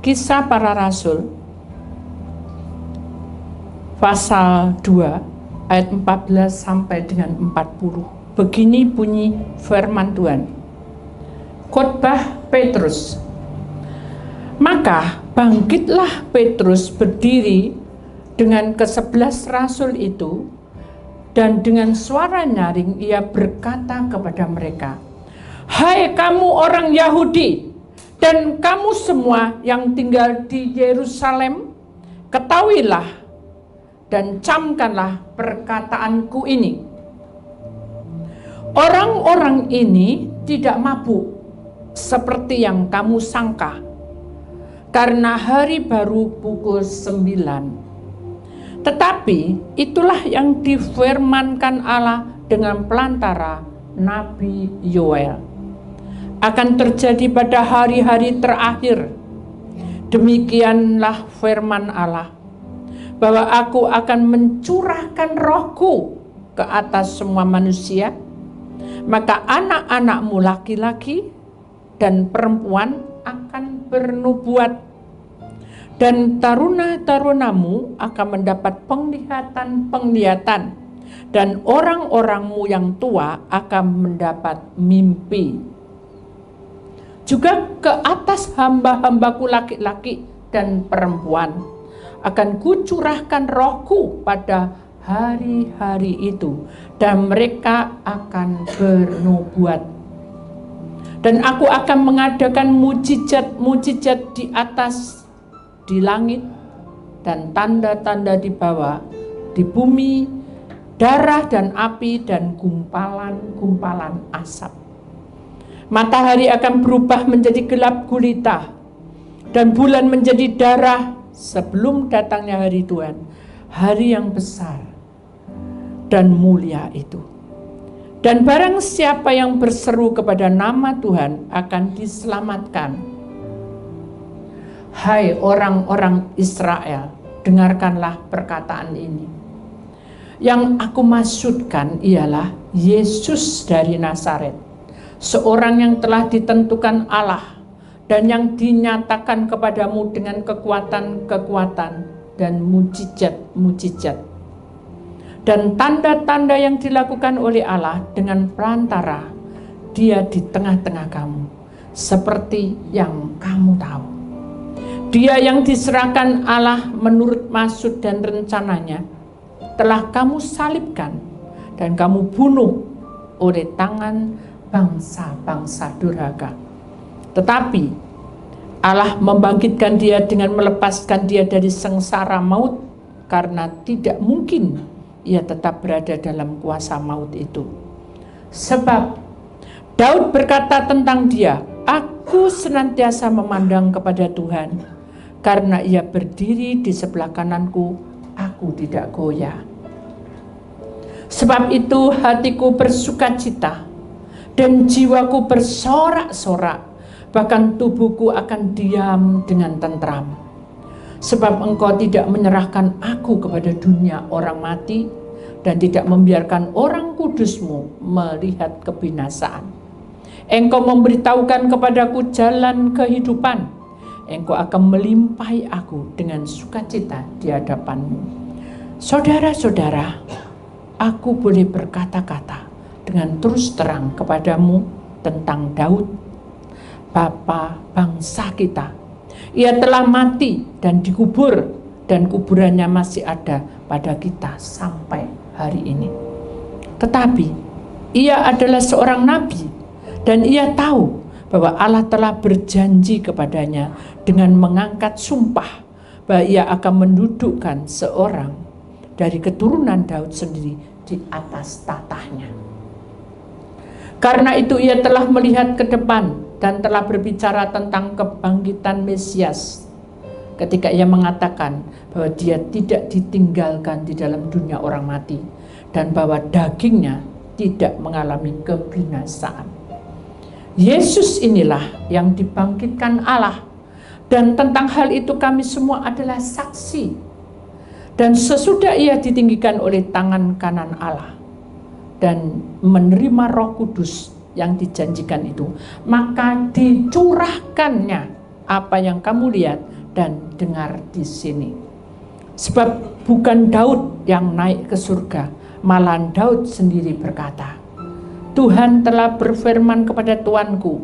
Kisah Para Rasul pasal 2 ayat 14 sampai dengan 40. Begini bunyi firman Tuhan. Khotbah Petrus. Maka bangkitlah Petrus berdiri dengan ke-11 rasul itu, dan dengan suara nyaring ia berkata kepada mereka, "Hai kamu orang Yahudi dan kamu semua yang tinggal di Yerusalem, ketahuilah dan camkanlah perkataanku ini. Orang-orang ini tidak mabuk seperti yang kamu sangka, karena hari baru pukul 9. Tetapi itulah yang difirmankan Allah dengan pelantara Nabi Yoel. Akan terjadi pada hari-hari terakhir. Demikianlah firman Allah, bahwa aku akan mencurahkan rohku ke atas semua manusia. Maka anak-anakmu laki-laki dan perempuan akan bernubuat, dan taruna-tarunamu akan mendapat penglihatan-penglihatan, dan orang-orangmu yang tua akan mendapat mimpi. Juga ke atas hamba-hambaku laki-laki dan perempuan akan kucurahkan rohku pada hari-hari itu, dan mereka akan bernubuat. Dan aku akan mengadakan mujizat-mujizat di atas, di langit, dan tanda-tanda di bawah, di bumi, darah dan api dan gumpalan-gumpalan asap. Matahari akan berubah menjadi gelap gulita, dan bulan menjadi darah sebelum datangnya hari Tuhan, hari yang besar dan mulia itu. Dan barang siapa yang berseru kepada nama Tuhan akan diselamatkan. Hai orang-orang Israel, dengarkanlah perkataan ini. Yang aku maksudkan ialah Yesus dari Nazaret, seorang yang telah ditentukan Allah dan yang dinyatakan kepadamu dengan kekuatan-kekuatan dan mujizat-mujizat dan tanda-tanda yang dilakukan oleh Allah dengan perantara Dia di tengah-tengah kamu, seperti yang kamu tahu. Dia yang diserahkan Allah menurut maksud dan rencananya telah kamu salibkan dan kamu bunuh oleh tangan bangsa-bangsa durhaka. Tetapi Allah membangkitkan dia dengan melepaskan dia dari sengsara maut, karena tidak mungkin ia tetap berada dalam kuasa maut itu. Sebab Daud berkata tentang dia, "Aku senantiasa memandang kepada Tuhan, karena ia berdiri di sebelah kananku, aku tidak goyah. Sebab itu hatiku bersukacita dan jiwaku bersorak-sorak, bahkan tubuhku akan diam dengan tentram. Sebab engkau tidak menyerahkan aku kepada dunia orang mati, dan tidak membiarkan orang kudusmu melihat kebinasaan. Engkau memberitahukan kepadaku jalan kehidupan. Engkau akan melimpahi aku dengan sukacita di hadapanmu." Saudara-saudara, aku boleh berkata-kata dengan terus terang kepadamu tentang Daud, bapa bangsa kita. Ia telah mati dan dikubur, dan kuburannya masih ada pada kita sampai hari ini. Tetapi ia adalah seorang nabi, dan ia tahu bahwa Allah telah berjanji kepadanya dengan mengangkat sumpah bahwa ia akan mendudukkan seorang dari keturunan Daud sendiri di atas tatahnya. Karena itu ia telah melihat ke depan dan telah berbicara tentang kebangkitan Mesias, ketika ia mengatakan bahwa dia tidak ditinggalkan di dalam dunia orang mati, dan bahwa dagingnya tidak mengalami kebinasaan. Yesus inilah yang dibangkitkan Allah, dan tentang hal itu kami semua adalah saksi. Dan sesudah ia ditinggikan oleh tangan kanan Allah dan menerima Roh Kudus yang dijanjikan itu, maka dicurahkannya apa yang kamu lihat dan dengar di sini. Sebab bukan Daud yang naik ke surga, malah Daud sendiri berkata, Tuhan telah berfirman kepada Tuanku,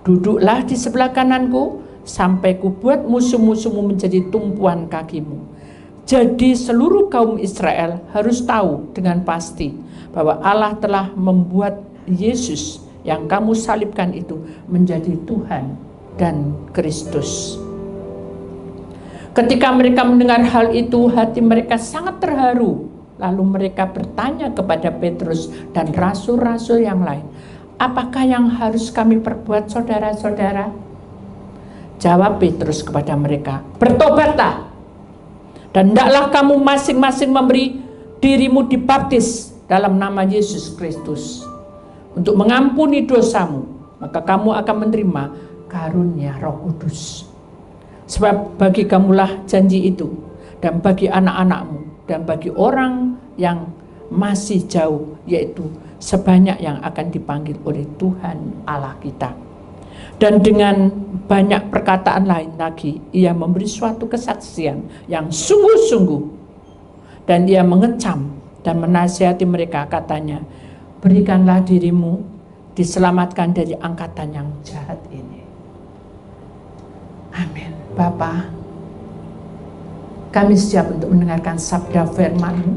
duduklah di sebelah kananku, sampai kubuat musuh-musuhmu menjadi tumpuan kakimu. Jadi seluruh kaum Israel harus tahu dengan pasti bahwa Allah telah membuat Yesus yang kamu salibkan itu menjadi Tuhan dan Kristus. Ketika mereka mendengar hal itu, hati mereka sangat terharu. Lalu mereka bertanya kepada Petrus dan rasul-rasul yang lain, apakah yang harus kami perbuat, saudara-saudara? Jawab Petrus kepada mereka, bertobatlah, dan hendaklah kamu masing-masing memberi dirimu dibaptis dalam nama Yesus Kristus untuk mengampuni dosamu, maka kamu akan menerima karunia Roh Kudus. Sebab bagi kamulah janji itu, dan bagi anak-anakmu, dan bagi orang yang masih jauh, yaitu sebanyak yang akan dipanggil oleh Tuhan Allah kita. Dan dengan banyak perkataan lain lagi, ia memberi suatu kesaksian yang sungguh-sungguh, dan ia mengecam dan menasihati mereka, katanya, berikanlah dirimu diselamatkan dari angkatan yang jahat ini. Amin. Bapa, kami siap untuk mendengarkan sabda firman-Mu,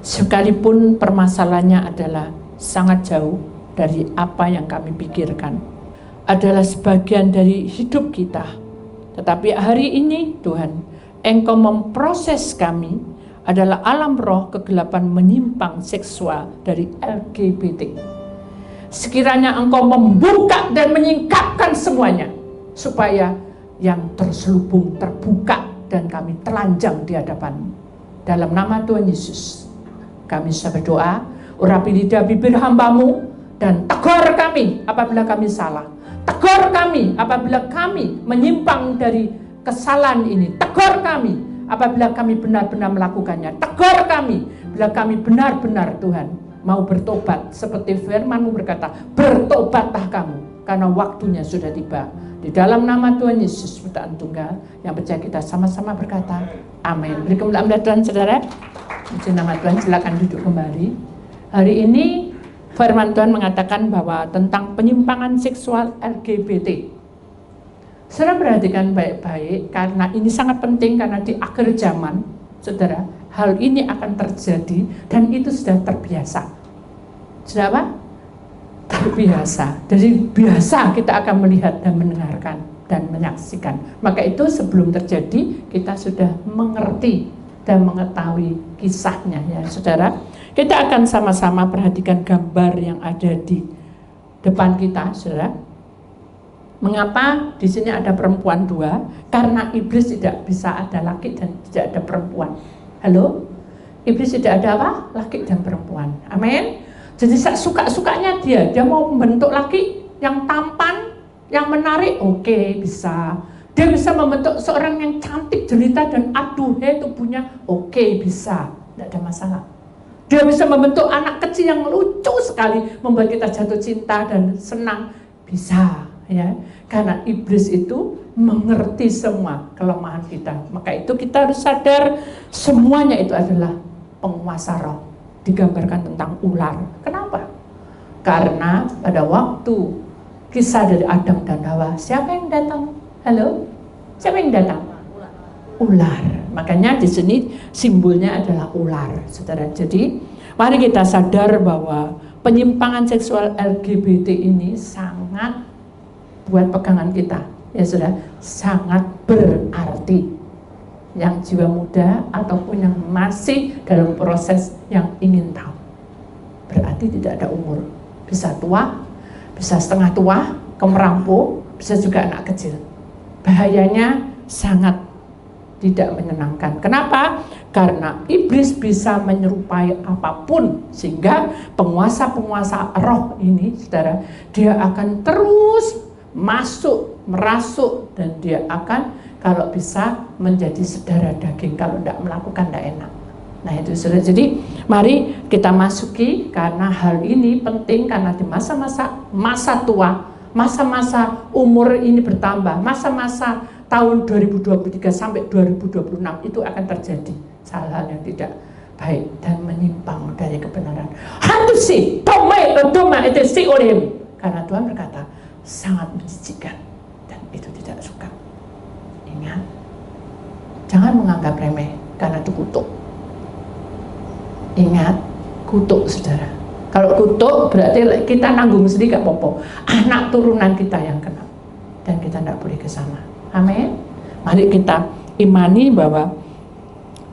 sekalipun permasalahannya adalah sangat jauh dari apa yang kami pikirkan, adalah sebagian dari hidup kita. Tetapi hari ini Tuhan, Engkau memproses kami adalah alam roh kegelapan menyimpang seksual dari LGBT. Sekiranya Engkau membuka dan menyingkapkan semuanya, supaya yang terselubung terbuka dan kami telanjang di hadapan-Mu. Dalam nama Tuhan Yesus kami berdoa, urapi lidah bibir hamba-Mu dan tegur kami apabila kami salah. Tegur kami apabila kami menyimpang dari kesalahan ini. Tegur kami apabila kami benar-benar melakukannya. Tegur kami bila kami benar-benar Tuhan mau bertobat, seperti firman-Mu berkata, bertobatlah kamu karena waktunya sudah tiba. Di dalam nama Tuhan Yesus bertaan tunggal yang percaya, kita sama-sama berkata amin. Beri kemuliaan Tuhan, saudara. Puji nama Tuhan, silakan duduk kembali. Hari ini firman Tuhan mengatakan bahwa tentang penyimpangan seksual LGBT. Saudara perhatikan baik-baik, karena ini sangat penting, karena di akhir zaman, saudara, hal ini akan terjadi dan itu sudah terbiasa. Sudah apa? Terbiasa. Jadi biasa kita akan melihat dan mendengarkan dan menyaksikan. Maka itu sebelum terjadi kita sudah mengerti dan mengetahui kisahnya, ya saudara. Kita akan sama-sama perhatikan gambar yang ada di depan kita, saudara. Mengapa di sini ada perempuan dua? Karena iblis tidak bisa ada laki dan tidak ada perempuan. Halo? Iblis tidak ada apa? Laki dan perempuan. Amin. Jadi suka-sukanya dia mau membentuk laki yang tampan, yang menarik, oke, bisa. Dia bisa membentuk seorang yang cantik, jelita dan aduhai tubuhnya, oke, bisa. Tidak ada masalah. Dia bisa membentuk anak kecil yang lucu sekali, membuat kita jatuh cinta dan senang, bisa, ya. Karena iblis itu mengerti semua kelemahan kita. Maka itu kita harus sadar semuanya itu adalah penguasa roh. Digambarkan tentang ular. Kenapa? Karena pada waktu kisah dari Adam dan Hawa, siapa yang datang? Halo? Siapa yang datang? Ular. Makanya di sini simbolnya adalah ular, saudara. Jadi mari kita sadar bahwa penyimpangan seksual LGBT ini sangat, buat pegangan kita, ya saudara, sangat berarti. Yang jiwa muda ataupun yang masih dalam proses yang ingin tahu, berarti tidak ada umur, bisa tua, bisa setengah tua, kemerampau, bisa juga anak kecil. Bahayanya sangat tidak menyenangkan. Kenapa? Karena iblis bisa menyerupai apapun, sehingga penguasa-penguasa roh ini, saudara, dia akan terus masuk, merasuk, dan dia akan kalau bisa menjadi saudara daging, kalau tidak melakukan tidak enak. Nah itu saudara. Jadi mari kita masuki, karena hal ini penting, karena di masa-masa tua, masa-masa umur ini bertambah, masa-masa tahun 2023 sampai 2026 itu akan terjadi hal-hal yang tidak baik dan menyimpang dari kebenaran. Hatusi, tomai, doma itu si oleh. Karena Tuhan berkata sangat menjijikkan dan itu tidak suka. Ingat, jangan menganggap remeh karena itu kutuk. Ingat, kutuk saudara. Kalau kutuk berarti kita nanggung sendiri gak apa-apa. Anak turunan kita yang kena dan kita tidak boleh ke sana. Amin. Mari kita imani bahwa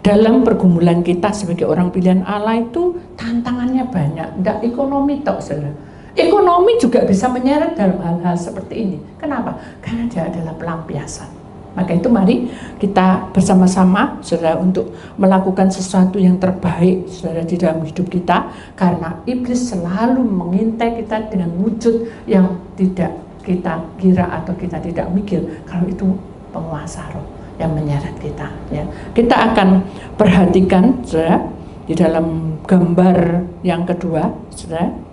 dalam pergumulan kita sebagai orang pilihan Allah itu tantangannya banyak. Tidak ekonomi tok, saudara. Ekonomi juga bisa menyeret dalam hal-hal seperti ini. Kenapa? Karena dia adalah pelampiasan. Maka itu mari kita bersama-sama, saudara, untuk melakukan sesuatu yang terbaik, saudara, di dalam hidup kita. Karena iblis selalu mengintai kita dengan wujud yang tidak kita kira atau kita tidak mikir. Kalau itu penguasa roh yang menyeret kita, ya. Kita akan perhatikan, saudara, di dalam gambar yang kedua, saudara,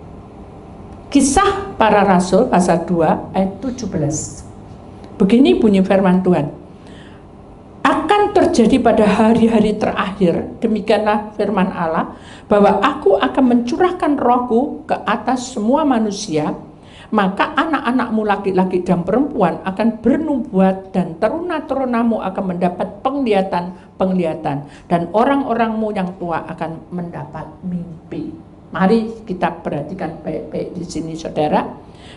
Kisah Para Rasul pasal 2 ayat 17. Begini bunyi firman Tuhan. Akan terjadi pada hari-hari terakhir, demikianlah firman Allah, bahwa aku akan mencurahkan rohku ke atas semua manusia, maka anak-anakmu laki-laki dan perempuan akan bernubuat dan teruna-terunamu akan mendapat penglihatan dan orang-orangmu yang tua akan mendapat mimpi. Mari kita perhatikan baik-baik di sini, saudara.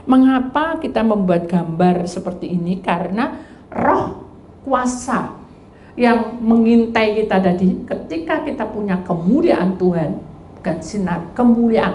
Mengapa kita membuat gambar seperti ini? Karena roh kuasa yang mengintai kita tadi, ketika kita punya kemuliaan Tuhan, bukan sinar, kemuliaan.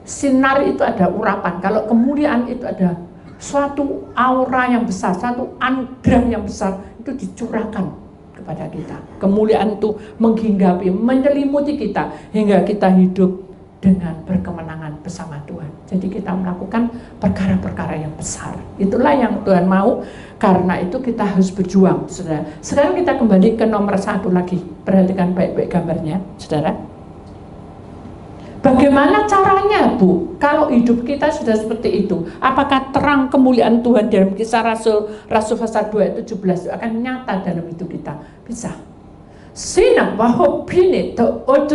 Sinar itu ada urapan, kalau kemuliaan itu ada suatu aura yang besar, suatu anugerah yang besar, itu dicurahkan kepada kita. Kemuliaan itu menghinggapi, menyelimuti kita, hingga kita hidup dengan berkemenangan bersama Tuhan. Jadi kita melakukan perkara-perkara yang besar. Itulah yang Tuhan mau, karena itu kita harus berjuang, saudara. Sekarang kita kembali ke nomor 1 lagi. Perhatikan baik-baik gambarnya, saudara. Bagaimana caranya, Bu? Kalau hidup kita sudah seperti itu, apakah terang kemuliaan Tuhan dalam Kisah Rasul pasal 2 ayat 17 itu akan nyata dalam hidup kita? Bisa. Sinak bahwa bini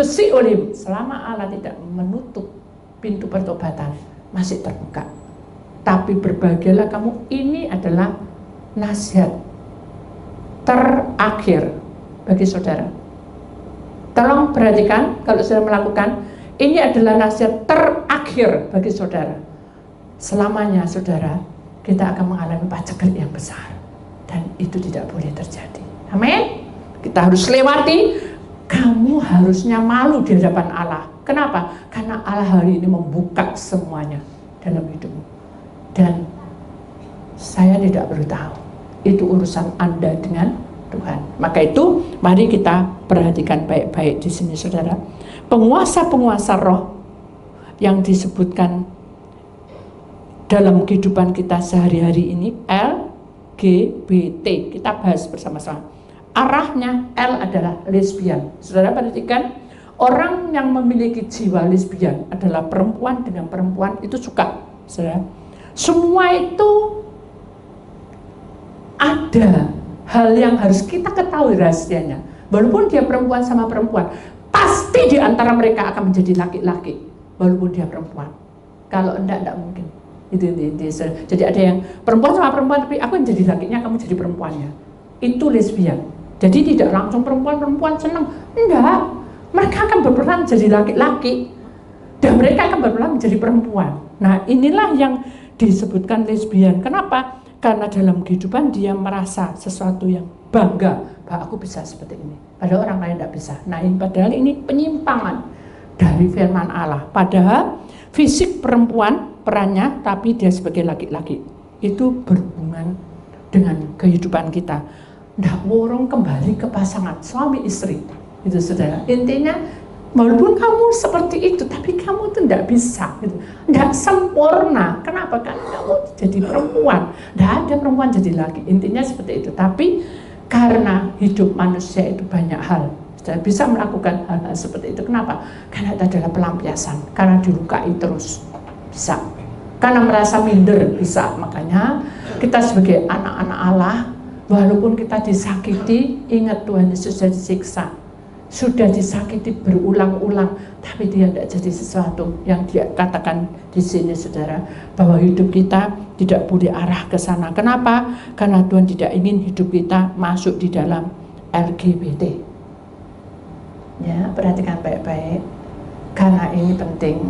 si olim, selama Allah tidak menutup pintu pertobatan, masih terbuka. Tapi berbahagialah kamu, ini adalah nasihat terakhir bagi saudara. Tolong perhatikan, kalau saudara melakukan, ini adalah nasihat terakhir bagi saudara. Selamanya, saudara, kita akan mengalami paceklik yang besar, dan itu tidak boleh terjadi. Amin. Kita harus lewati. Kamu harusnya malu di hadapan Allah. Kenapa? Karena Allah hari ini membuka semuanya dalam hidupmu. Dan saya tidak perlu tahu. Itu urusan Anda dengan Tuhan. Maka itu, mari kita perhatikan baik-baik di sini, saudara. Penguasa-penguasa roh yang disebutkan dalam kehidupan kita sehari-hari ini, LGBT. Kita bahas bersama-sama. Arahnya L adalah lesbian. Saudara perhatikan, orang yang memiliki jiwa lesbian adalah perempuan dengan perempuan itu suka. Saudara, semua itu ada hal yang harus kita ketahui rahasianya. Walaupun dia perempuan sama perempuan, pasti di antara mereka akan menjadi laki-laki. Walaupun dia perempuan. Kalau enggak mungkin. Itu. Jadi ada yang perempuan sama perempuan, tapi aku yang jadi lakinya, kamu jadi perempuannya. Itu lesbian. Jadi tidak langsung perempuan senang. Enggak. Mereka akan berperan jadi laki-laki. Dan mereka akan berperan menjadi perempuan. Nah, inilah yang disebutkan lesbian. Kenapa? Karena dalam kehidupan dia merasa sesuatu yang bangga bahwa aku bisa seperti ini. Padahal orang lain tidak bisa. Nah, padahal ini penyimpangan dari firman Allah. Padahal fisik perempuan perannya, tapi dia sebagai laki-laki. Itu berhubungan dengan kehidupan kita. Nggak worong kembali ke pasangan suami istri, itu saudara. Intinya, walaupun kamu seperti itu, tapi kamu tuh nggak bisa, gitu. Nggak sempurna. Kenapa? Kan kamu jadi perempuan, nggak ada perempuan jadi laki. Intinya seperti itu. Tapi karena hidup manusia itu banyak hal, saudara bisa melakukan hal-hal seperti itu. Kenapa? Karena itu adalah pelampiasan. Karena dilukai terus, bisa. Karena merasa minder, bisa. Makanya kita sebagai anak-anak Allah, Walaupun kita disakiti, ingat Tuhan Yesus sudah disiksa, sudah disakiti berulang-ulang, tapi dia tidak jadi sesuatu. Yang dia katakan di sini, saudara, bahwa hidup kita tidak boleh arah ke sana. Kenapa? Karena Tuhan tidak ingin hidup kita masuk di dalam LGBT. Ya, perhatikan baik-baik, karena ini penting.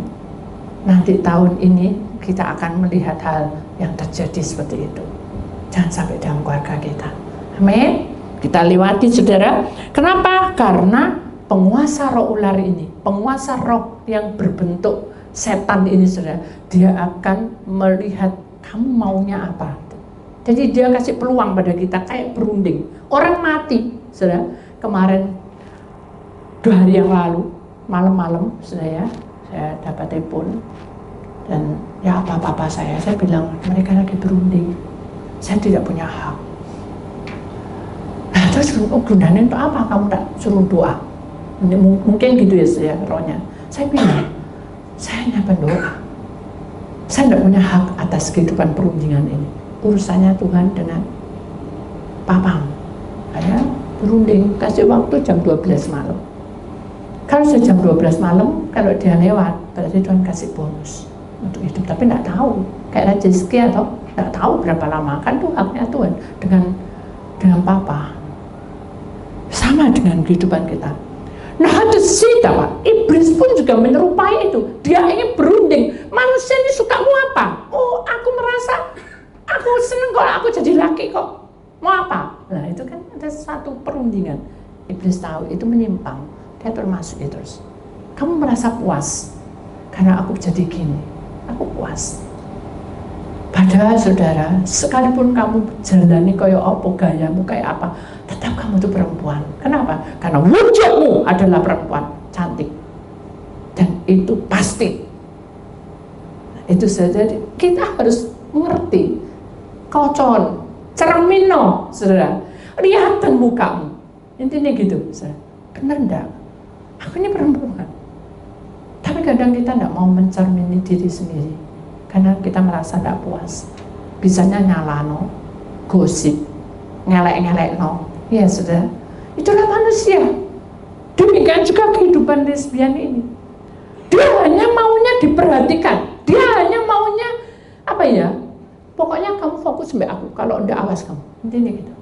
Nanti tahun ini kita akan melihat hal yang terjadi seperti itu. Jangan sampai dalam keluarga kita. Amin. Kita lewati, saudara. Kenapa? Karena penguasa roh ular ini, penguasa roh yang berbentuk setan ini, saudara, dia akan melihat kamu maunya apa. Jadi dia kasih peluang pada kita kayak berunding. Orang mati, saudara. Kemarin 2 hari yang lalu, malam-malam, saudara, saya dapat telepon dan ya apa-apa saya bilang mereka lagi berunding. Saya tidak punya hak. Nah, terus gunanya untuk apa kamu tak suruh doa? Mungkin gitu ya, saya rohnya. Saya bilang, saya hanya berdoa. Saya tidak punya hak atas kehidupan perundingan ini. Urusannya Tuhan dengan Papang. Saya berunding, kasih waktu jam 12 malam. Kalau sudah jam 12 malam, kalau dia lewat, berarti Tuhan kasih bonus untuk hidup. Tapi tidak tahu, kayak Raja Hizkia atau tidak tahu berapa lama. Kan itu haknya Tuhan dengan Papa. Sama dengan kehidupan kita. Nah, ada sita, Pak. Iblis pun juga menyerupai itu. Dia ingin berunding. Manusia ini suka mau apa? Oh, aku merasa aku seneng kok, aku jadi laki kok. Mau apa? Nah, itu kan ada satu perundingan. Iblis tahu itu menyimpang. Dia termasuk itu terus. Kamu merasa puas karena aku jadi gini. Aku puas. Padahal, saudara, sekalipun kamu jalani kayak apa, gayamu kayak apa, tetap kamu itu perempuan. Kenapa? Karena wujudmu adalah perempuan cantik. Dan itu pasti. Itu saja kita harus mengerti. Kocon, cermino, saudara. Lihatan mukamu. Intinya gitu, saudara. Benar enggak? Aku ini perempuan. Tapi kadang kita enggak mau mencermini diri sendiri. Karena kita merasa tidak puas. Bisanya nyalano, gosip, ngelek-ngelek no. Ya sudah, itulah manusia. Demikian juga kehidupan lesbian ini. Dia hanya maunya diperhatikan. Dia hanya maunya apa ya? Pokoknya kamu fokus sampai aku. Kalau enggak, awas kamu. Intinya gitu.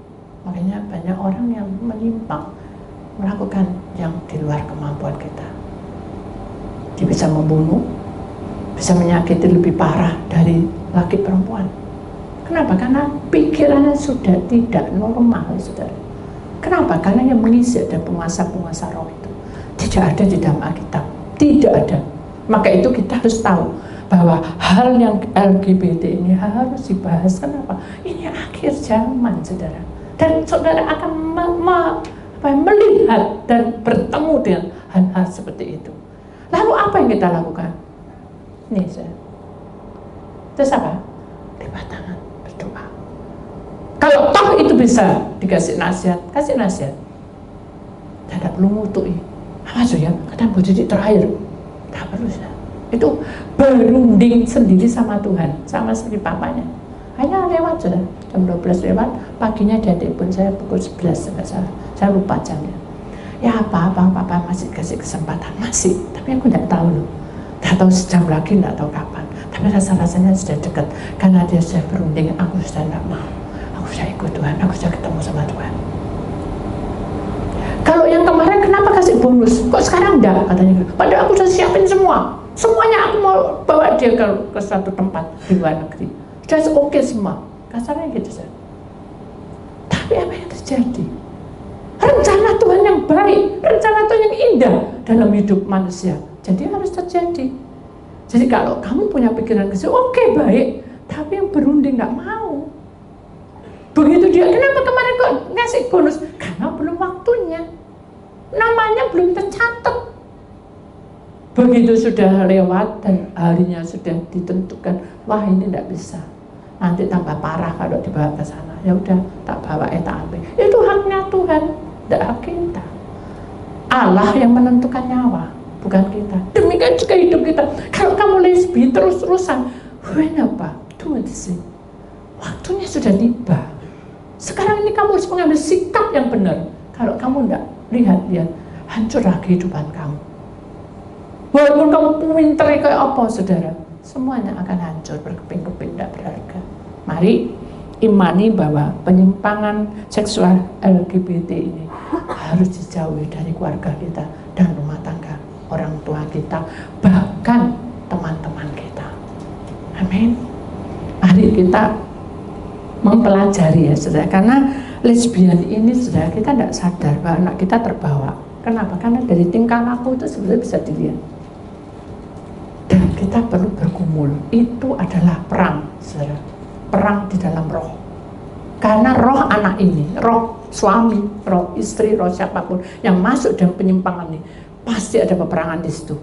Makanya banyak orang yang menyimpang, melakukan yang di luar kemampuan kita. Dia bisa membunuh, bisa menyakiti lebih parah dari laki perempuan. Kenapa? Karena pikirannya sudah tidak normal, saudara. Kenapa? Karena yang mengisi ada penguasa-penguasa roh itu tidak ada di dalam Alkitab, tidak ada. Maka itu kita harus tahu bahwa hal yang LGBT ini harus dibahas. Kenapa? Ini akhir zaman, saudara. Dan saudara akan melihat dan bertemu dengan hal-hal seperti itu. Lalu apa yang kita lakukan? Nih, saudara. Terus apa? Lipat tangan, berdoa. Kalau toh itu bisa dikasih nasihat, kasih nasihat. Tidak perlu ngutui. Apa ya? Kadang budi terakhir. Tak perlu, saudara. Itu berunding sendiri sama Tuhan, sama seperti papanya. Hanya lewat, saudara. Jam 12 lewat, paginya dia telepon saya pukul 11, enggak salah. Saya lupa jamnya. Ya apa-apa, papa masih kasih kesempatan, masih. Tapi aku tidak tahu loh. Tidak tahu sejam lagi, tidak tahu kapan. Tapi rasa-rasanya sudah dekat. Karena dia sudah berunding, aku sudah tidak mau. Aku sudah ikut Tuhan, aku sudah ketemu sama Tuhan. Kalau yang kemarin kenapa kasih bonus? Kok sekarang enggak? Katanya gitu. Padahal aku sudah siapin semua. Semuanya aku mau bawa dia ke suatu tempat di luar negeri. Sudah oke semua. Kasarnya gitu saja. Tapi apa yang terjadi? Rencana Tuhan yang baik, rencana Tuhan yang indah dalam hidup manusia. Jadi harus terjadi. Jadi kalau kamu punya pikiran ke situ, oke, baik. Tapi yang berunding nggak mau. Begitu dia, kenapa kemarin kok ngasih bonus? Karena belum waktunya. Namanya belum tercatat. Begitu sudah lewat dan harinya sudah ditentukan, wah ini tidak bisa. Nanti tambah parah kalau dibawa ke sana. Ya udah, tak bawa, tak ambil. Itu haknya Tuhan, tidak hak kita. Allah yang menentukan nyawa, bukan kita. Demikian juga hidup kita. Kalau kamu lesbi terus-terusan, when apa? Tunggu di sini. Waktunya sudah tiba. Sekarang ini kamu harus mengambil sikap yang benar. Kalau kamu tidak lihat, hancurlah kehidupan kamu. Walaupun kamu pinter kayak apa, saudara, semuanya akan hancur, berkeping-keping, tidak berharga. Mari imani bahwa penyimpangan seksual LGBT ini harus dijauhi dari keluarga kita dan rumah tangga, orang tua kita, bahkan teman-teman kita. Amin. Mari kita mempelajari ya, saudara, karena lesbian ini, saudara, kita tidak sadar bahwa anak kita terbawa. Kenapa? Karena dari tingkah laku itu sebenarnya bisa dilihat. Dan kita perlu bergumul. Itu adalah perang, saudara. Perang di dalam roh. Karena roh anak ini, roh suami, roh istri, roh siapapun yang masuk dalam penyimpangan ini, pasti ada peperangan di situ.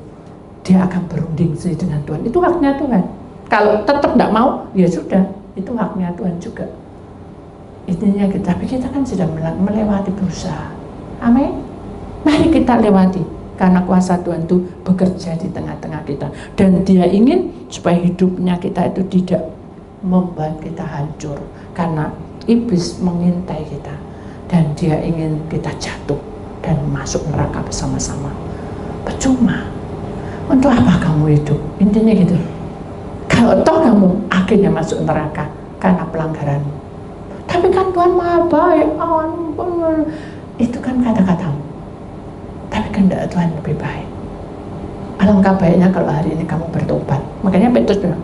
Dia akan berunding dengan Tuhan. Itu haknya Tuhan. Kalau tetap tidak mau, ya sudah, itu haknya Tuhan juga. Intinya kita, tapi kita kan sudah melewati berusaha. Amin. Mari kita lewati, karena kuasa Tuhan itu bekerja di tengah-tengah kita, dan Dia ingin supaya hidupnya kita itu tidak membuat kita hancur, karena iblis mengintai kita dan dia ingin kita jatuh dan masuk neraka bersama-sama. Percuma. Untuk apa kamu hidup? Intinya gitu. Kalau toh kamu akhirnya masuk neraka karena pelanggaranmu. Tapi kan Tuhan Maha baik, itu kan kata-katamu. Tapi kehendak Tuhan lebih baik. Alangkah baiknya kalau hari ini kamu bertobat. Makanya Petrus bilang,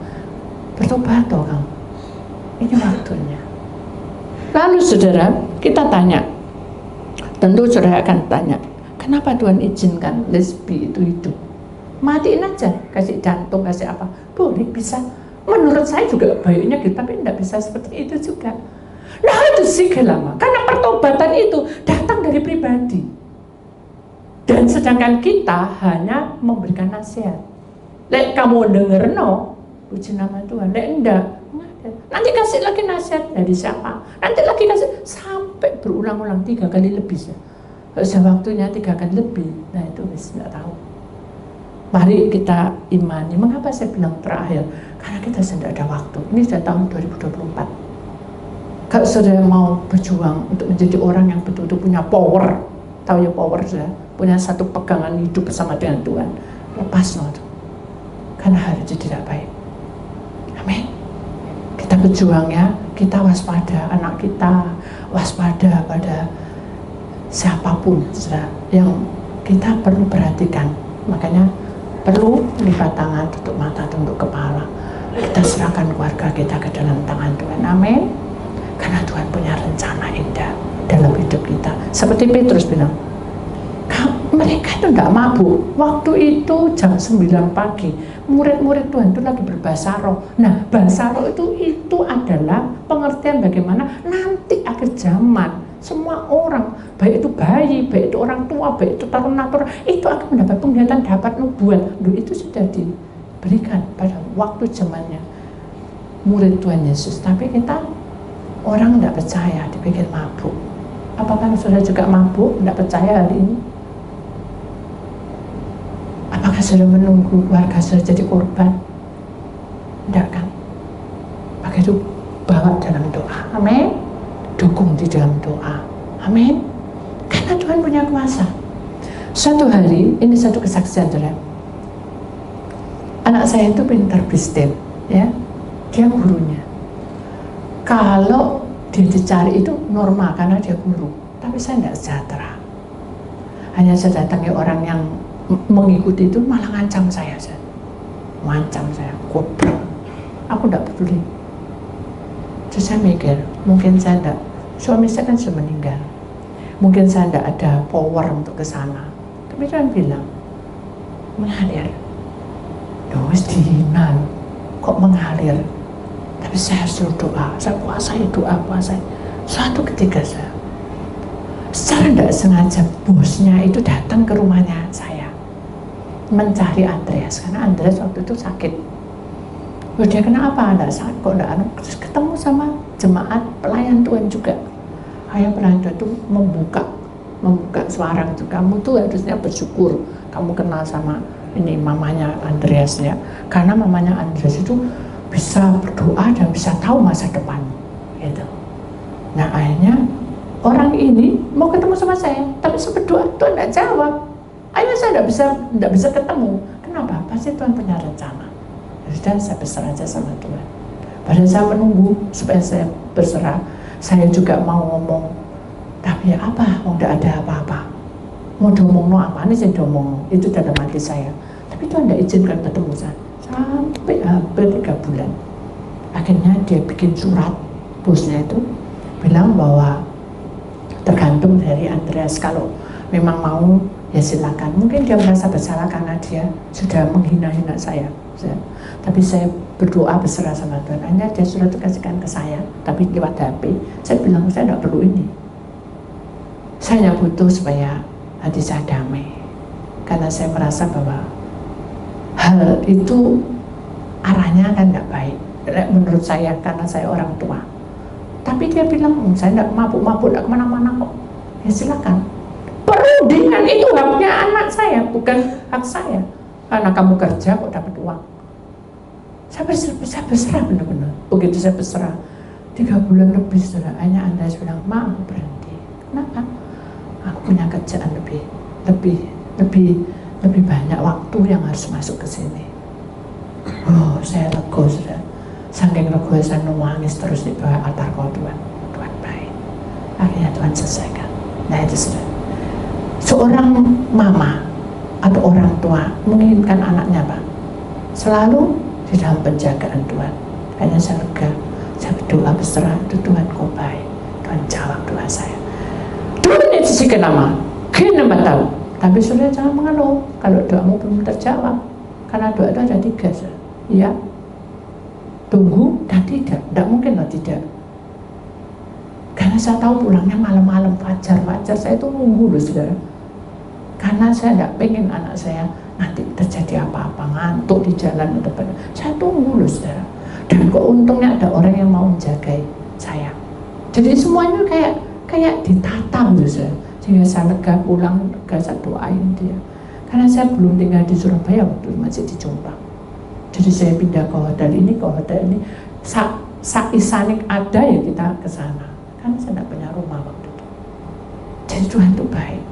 bertobat toh kamu. Ini waktunya. Lalu saudara, kita tanya. Tentu saudara akan tanya, kenapa Tuhan izinkan lesbi itu hidup? Matiin aja, kasih jantung, kasih apa? Boleh, bisa. Menurut saya juga baiknya gitu, tapi tidak bisa seperti itu juga. Nah itu sih lama, karena pertobatan itu datang dari pribadi. Dan sedangkan kita hanya memberikan nasihat. Lek kamu denger no, puji nama Tuhan. Lek enggak, nanti kasih lagi nasihat dari siapa? Nanti lagi kasih sampai berulang-ulang 3 kali lebih. Kalau sudah waktunya 3 kali lebih, nah itu bisa nggak tahu. Mari kita imani. Mengapa saya bilang terakhir? Karena kita sudah ada waktu. Ini sudah tahun 2024. Kalau saudara mau berjuang untuk menjadi orang yang betul-betul punya power, tahu ya power sudah, punya satu pegangan hidup bersama dengan Tuhan, lepas no. Karena hari itu tidak baik. Amin. Kita berjuang ya, kita waspada anak kita, waspada pada siapapun saudara, yang kita perlu perhatikan. Makanya perlu lipat tangan, tutup mata, tunduk kepala. Kita serahkan keluarga kita ke dalam tangan Tuhan. Amin. Karena Tuhan punya rencana indah dalam hidup kita. Seperti Petrus bilang, mereka itu tidak mabuk. Waktu itu jam 9 pagi, murid-murid Tuhan itu lagi berbahasa roh. Nah, bahasa roh itu adalah pengertian bagaimana nanti akhir zaman semua orang, baik itu bayi, baik itu orang tua, baik itu taruna-taruna, itu akan mendapat penglihatan, dapat nubuat. Itu sudah diberikan pada waktu zamannya murid Tuhan Yesus. Tapi kita orang tidak percaya, dipikir mabuk. Apakah saudara juga mabuk, tidak percaya hari ini? Apakah saudara menunggu keluarga saudara jadi korban? Tidak kan? Maka itu bawa dalam doa. Amin. Dukung di dalam doa. Amin. Karena Tuhan punya kuasa. Suatu hari, ini satu kesaksian saudara. Anak saya itu pintar bisnis, ya. Dia gurunya. Kalau dia dicari itu normal karena dia guru. Tapi saya tidak sejahtera. Hanya saya datangi orang yang mengikuti itu malah ngancam saya. Ngancam saya, goblok. Aku tidak peduli. Terus saya mikir, mungkin saya tidak, suami saya kan sudah meninggal, mungkin saya tidak ada power untuk ke sana. Tapi Tuhan bilang, mengalir. Terus dihinan, kok mengalir? Tapi saya suruh doa, saya puasai doa, puasai. Suatu ketika saya, secara tidak sengaja bosnya itu datang ke rumahnya saya, mencari Andreas, karena Andreas waktu itu sakit. Loh, dia kenapa? Enggak sakit kok, enggak anu. Terus ketemu sama jemaat pelayan Tuhan juga. Ayah pelayan Tuhan itu membuka suara itu. Kamu tuh harusnya bersyukur kamu kenal sama ini mamanya Andreas ya. Karena mamanya Andreas itu bisa berdoa dan bisa tahu masa depan. Gitu. Nah akhirnya orang ini mau ketemu sama saya, tapi saya berdoa Tuhan tidak jawab. Akhirnya saya tidak bisa ketemu. Kenapa? Pasti Tuhan punya rencana. Dan saya berserah aja sama Tuhan. Padahal saya menunggu supaya saya berserah. Saya juga mau ngomong, tapi ya apa? Mau tidak ada apa-apa. Mau domong no apa nih saya domong, itu dalam hati saya. Tapi Tuhan tidak izinkan ketemu saya sampai hampir 3 bulan. Akhirnya dia bikin surat, bosnya itu bilang bahwa tergantung dari Andreas, kalau memang mau ya silakan. Mungkin dia merasa bersalah karena dia sudah menghina-hina saya. Tapi saya berdoa berserah sama Tuhan. Hanya dia surat itu kasihkan ke saya, tapi lewat HP. Saya bilang saya tidak perlu ini. Saya butuh supaya hati saya damai. Karena saya merasa bahwa hal itu arahnya kan tidak baik menurut saya, karena saya orang tua. Tapi dia bilang saya tidak mabuk-mabuk, tidak kemana-mana kok. Ya silakan. Perundingan itu haknya anak saya, bukan hak saya. Karena kamu kerja kok dapat uang. Saya berserah benar-benar. Begitu saya berserah 3 bulan lebih sudah, hanya Anda bilang, Ma, berhenti. Kenapa? Aku punya kerjaan lebih banyak waktu yang harus masuk ke sini. Oh, saya lega sudah. Saking lega saya nangis terus di bawah altar Tuhan. Tuhan baik. Akhirnya Tuhan selesaikan. Nah itu sudah. Seorang mama atau orang tua menginginkan anaknya apa? Selalu di dalam penjagaan Tuhan. Hanya saya lega, saya berdoa berserah, itu Tuhan kau baik, Tuhan jawab doa saya. Tuhan itu sih kenapa? Kena tahu. Tapi sudah jangan mengeluh kalau doamu belum terjawab, karena doa itu ada 3. Ya, tunggu dan tidak mungkin lah tidak. Karena saya tahu pulangnya malam-malam, fajar saya itu nunggu loh saudara. Karena saya tidak pengen anak saya nanti terjadi apa-apa, ngantuk di jalan atau apa. Saya tunggu loh saudara. Dan kok untungnya ada orang yang mau menjagai saya. Jadi semuanya kayak ditata loh saudara. Sehingga saya lega pulang, lega saya doain dia. Karena saya belum tinggal di Surabaya waktu masih di Jombang. Jadi saya pindah ke hotel ini, Sakisanik ada ya kita ke sana. Karena saya tidak punya rumah waktu itu. Jadi Tuhan itu baik.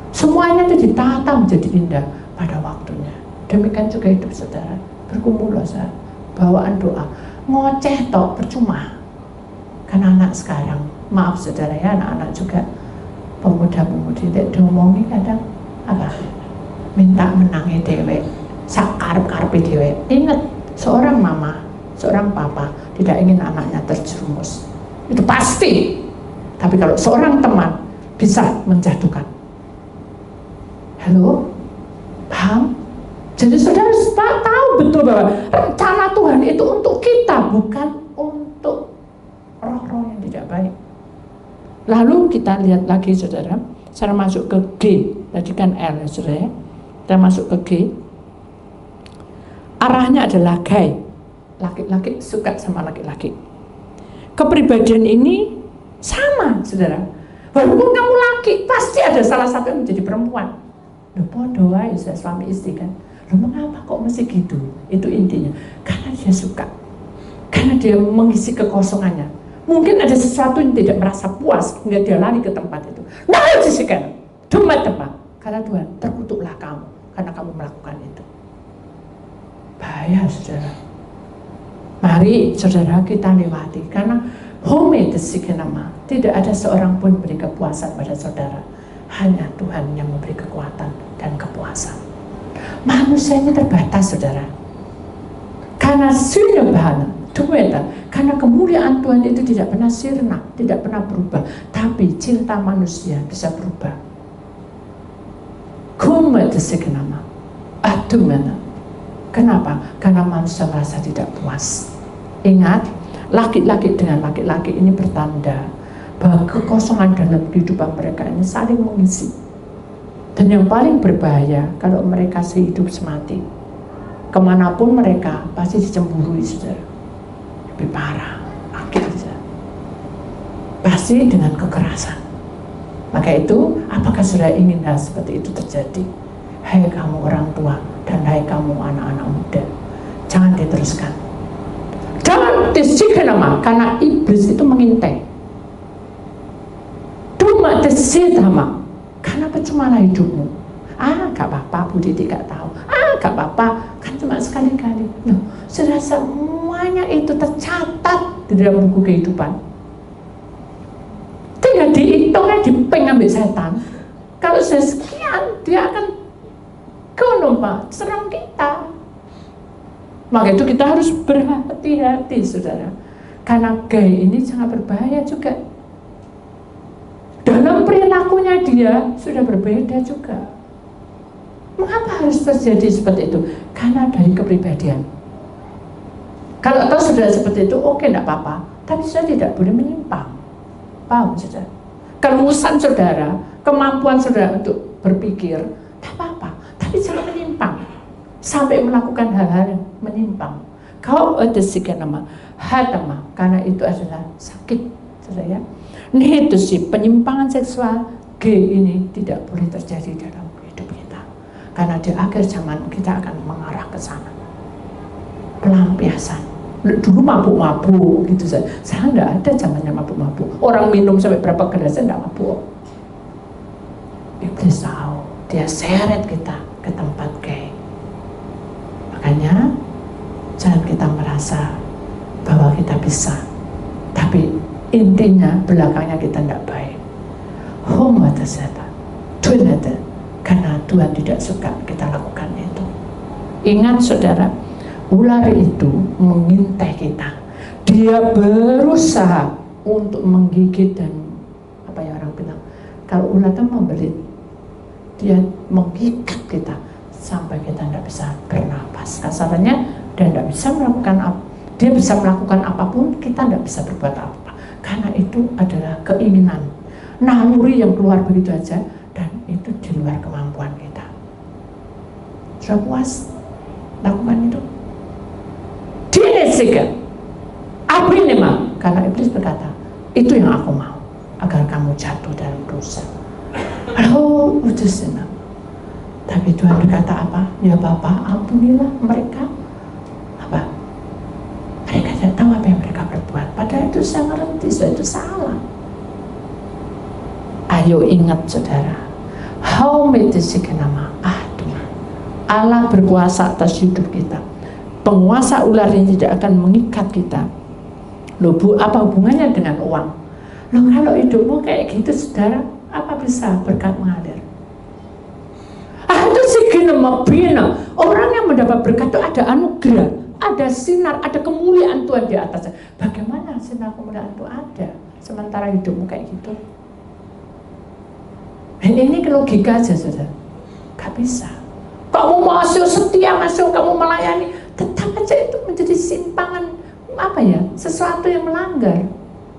Semuanya itu ditata menjadi indah pada waktunya. Demikian juga hidup saudara. Berkumpul saya, bawaan doa. Ngoceh tok percuma. Karena anak sekarang, maaf saudara ya, anak-anak juga pemuda-pemudi diomongi kadang apa? Minta menangi dewek, sakarep-karepe dewek. Ingat, seorang mama, seorang papa tidak ingin anaknya terjerumus. Itu pasti. Tapi kalau seorang teman bisa menjatuhkan. Halo? Paham? Jadi saudara tahu betul bahwa rencana Tuhan itu untuk kita, bukan untuk roh-roh yang tidak baik. Lalu kita lihat lagi saudara, saya masuk ke G, tadi kan L saudara, kita masuk ke G. Arahnya adalah gay, laki-laki suka sama laki-laki. Kepribadian ini sama saudara, walaupun kamu laki, pasti ada salah satu yang menjadi perempuan. Podo wae suami istri kan. Loh mengapa kok mesti gitu? Itu intinya, karena dia suka, karena dia mengisi kekosongannya. Mungkin ada sesuatu yang tidak merasa puas hingga dia lari ke tempat itu. Nah, sisikan, cuma tempat. Karena Tuhan, terkutuklah kamu karena kamu melakukan itu. Bahaya saudara. Mari saudara kita lewati, karena home desikenama, tidak ada seorang pun beri kepuasan pada saudara. Hanya Tuhan yang memberi kekuatan dan kepuasan. Manusia ini terbatas saudara. Karena sudah bahana, karena kemuliaan Tuhan itu tidak pernah sirna, tidak pernah berubah. Tapi cinta manusia bisa berubah. Kenapa? Karena manusia merasa tidak puas. Ingat, laki-laki dengan laki-laki ini bertanda bahwa kekosongan dalam kehidupan mereka ini saling mengisi. Dan yang paling berbahaya kalau mereka sehidup semati, kemanapun mereka pasti dicemburui saudara. Lebih parah, akhirnya pasti dengan kekerasan. Maka itu, apakah saudara ingin hal seperti itu terjadi? Hai kamu orang tua dan hai kamu anak-anak muda, jangan diteruskan. Jangan disikan nama, karena iblis itu mengintai. Homa desetama, karena percumalah hidupmu. Gak apa-apa, Bu Diti gak tahu. Gak apa-apa, kan cuma sekali-kali. Loh, sudah semuanya itu tercatat di dalam buku kehidupan. Tinggal dihitungnya, dipeng ambil setan. Kalau sudah sekian, dia akan serang kita. Maka itu kita harus berhati-hati, saudara. Karena gay ini sangat berbahaya juga. Dalam perilakunya dia sudah berbeda juga. Mengapa harus terjadi seperti itu? Karena dari kepribadian. Kalau tahu sudah seperti itu, oke, tidak apa-apa. Tapi saudara tidak boleh menyimpang. Paham, saudara? Kelulusan saudara, kemampuan saudara untuk berpikir, tidak apa-apa. Tapi jangan menyimpang. Sampai melakukan hal-hal yang menyimpang. Kau ada nama hatama, karena itu adalah sakit, saudara ya. Ini itu sih penyimpangan seksual G ini tidak boleh terjadi dalam hidup kita. Karena di akhir zaman kita akan mengarah ke sana. Pelampiasan. Dulu mabuk-mabuk gitu saja. Sekarang tidak ada zamannya mabuk-mabuk. Orang minum sampai berapa gelas tidak mabuk. Iblis tahu, dia seret kita ke tempat gay. Makanya jangan kita merasa bahwa kita bisa, tapi intinya belakangnya kita tidak baik. Karena Tuhan tidak suka kita lakukan itu. Ingat saudara, ular itu mengintai kita. Dia berusaha untuk menggigit dan apa ya orang bilang, kalau ular itu membelit, dia mengikat kita sampai kita tidak bisa bernapas. Kasarnya dan tidak bisa melakukan apa. Dia bisa melakukan apapun, kita tidak bisa berbuat apa. Karena itu adalah keinginan, naluri yang keluar begitu aja, dan itu di luar kemampuan kita. Sudah puas lakukan itu? Dinesika, apa ini mah? Karena iblis berkata, itu yang aku mau, agar kamu jatuh dalam dosa. Oh, udah senang. Tapi Tuhan berkata apa? Ya Bapa, ampunilah mereka. Apa? Mereka tidak tahu apa yang mereka berbuat. Padahal itu saya ngerti, itu salah. Ayo ingat saudara, nama Tuhan. Allah berkuasa atas hidup kita. Penguasa ular ini tidak akan mengikat kita. Loh Bu, apa hubungannya dengan uang? Loh kalau hidupmu kayak gitu saudara, apa bisa berkat mengalir? Itu sih bina. Orang yang mendapat berkat itu ada anugerah, ada sinar, ada kemuliaan Tuhan di atasnya. Bagaimana sinar kemuliaan itu ada sementara hidupmu kayak gitu? Dan ini logika aja saudara, gak bisa. Kamu masuk setia, masuk kamu melayani, tetap aja itu menjadi simpangan apa ya, sesuatu yang melanggar,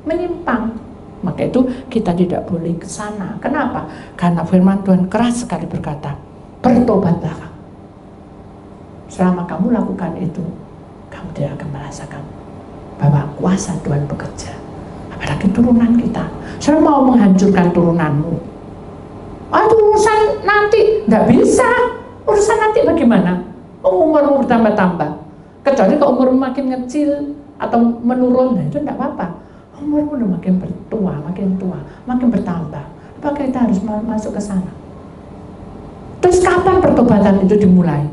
menyimpang. Maka itu kita tidak boleh ke sana. Kenapa? Karena firman Tuhan keras sekali berkata, bertobatlah. Selama kamu lakukan itu, kamu tidak akan merasakan bahwa kuasa Tuhan bekerja. Apalagi turunan kita. Saya mau menghancurkan turunanmu. Itu urusan nanti, nggak bisa. Urusan nanti bagaimana? Umurmu bertambah-tambah. Kecuali kalau umurmu makin kecil atau menurun, nah itu tidak apa-apa. Umurmu udah makin bertua, makin tua, makin bertambah. Apakah kita harus masuk ke sana? Terus kapan pertobatan itu dimulai?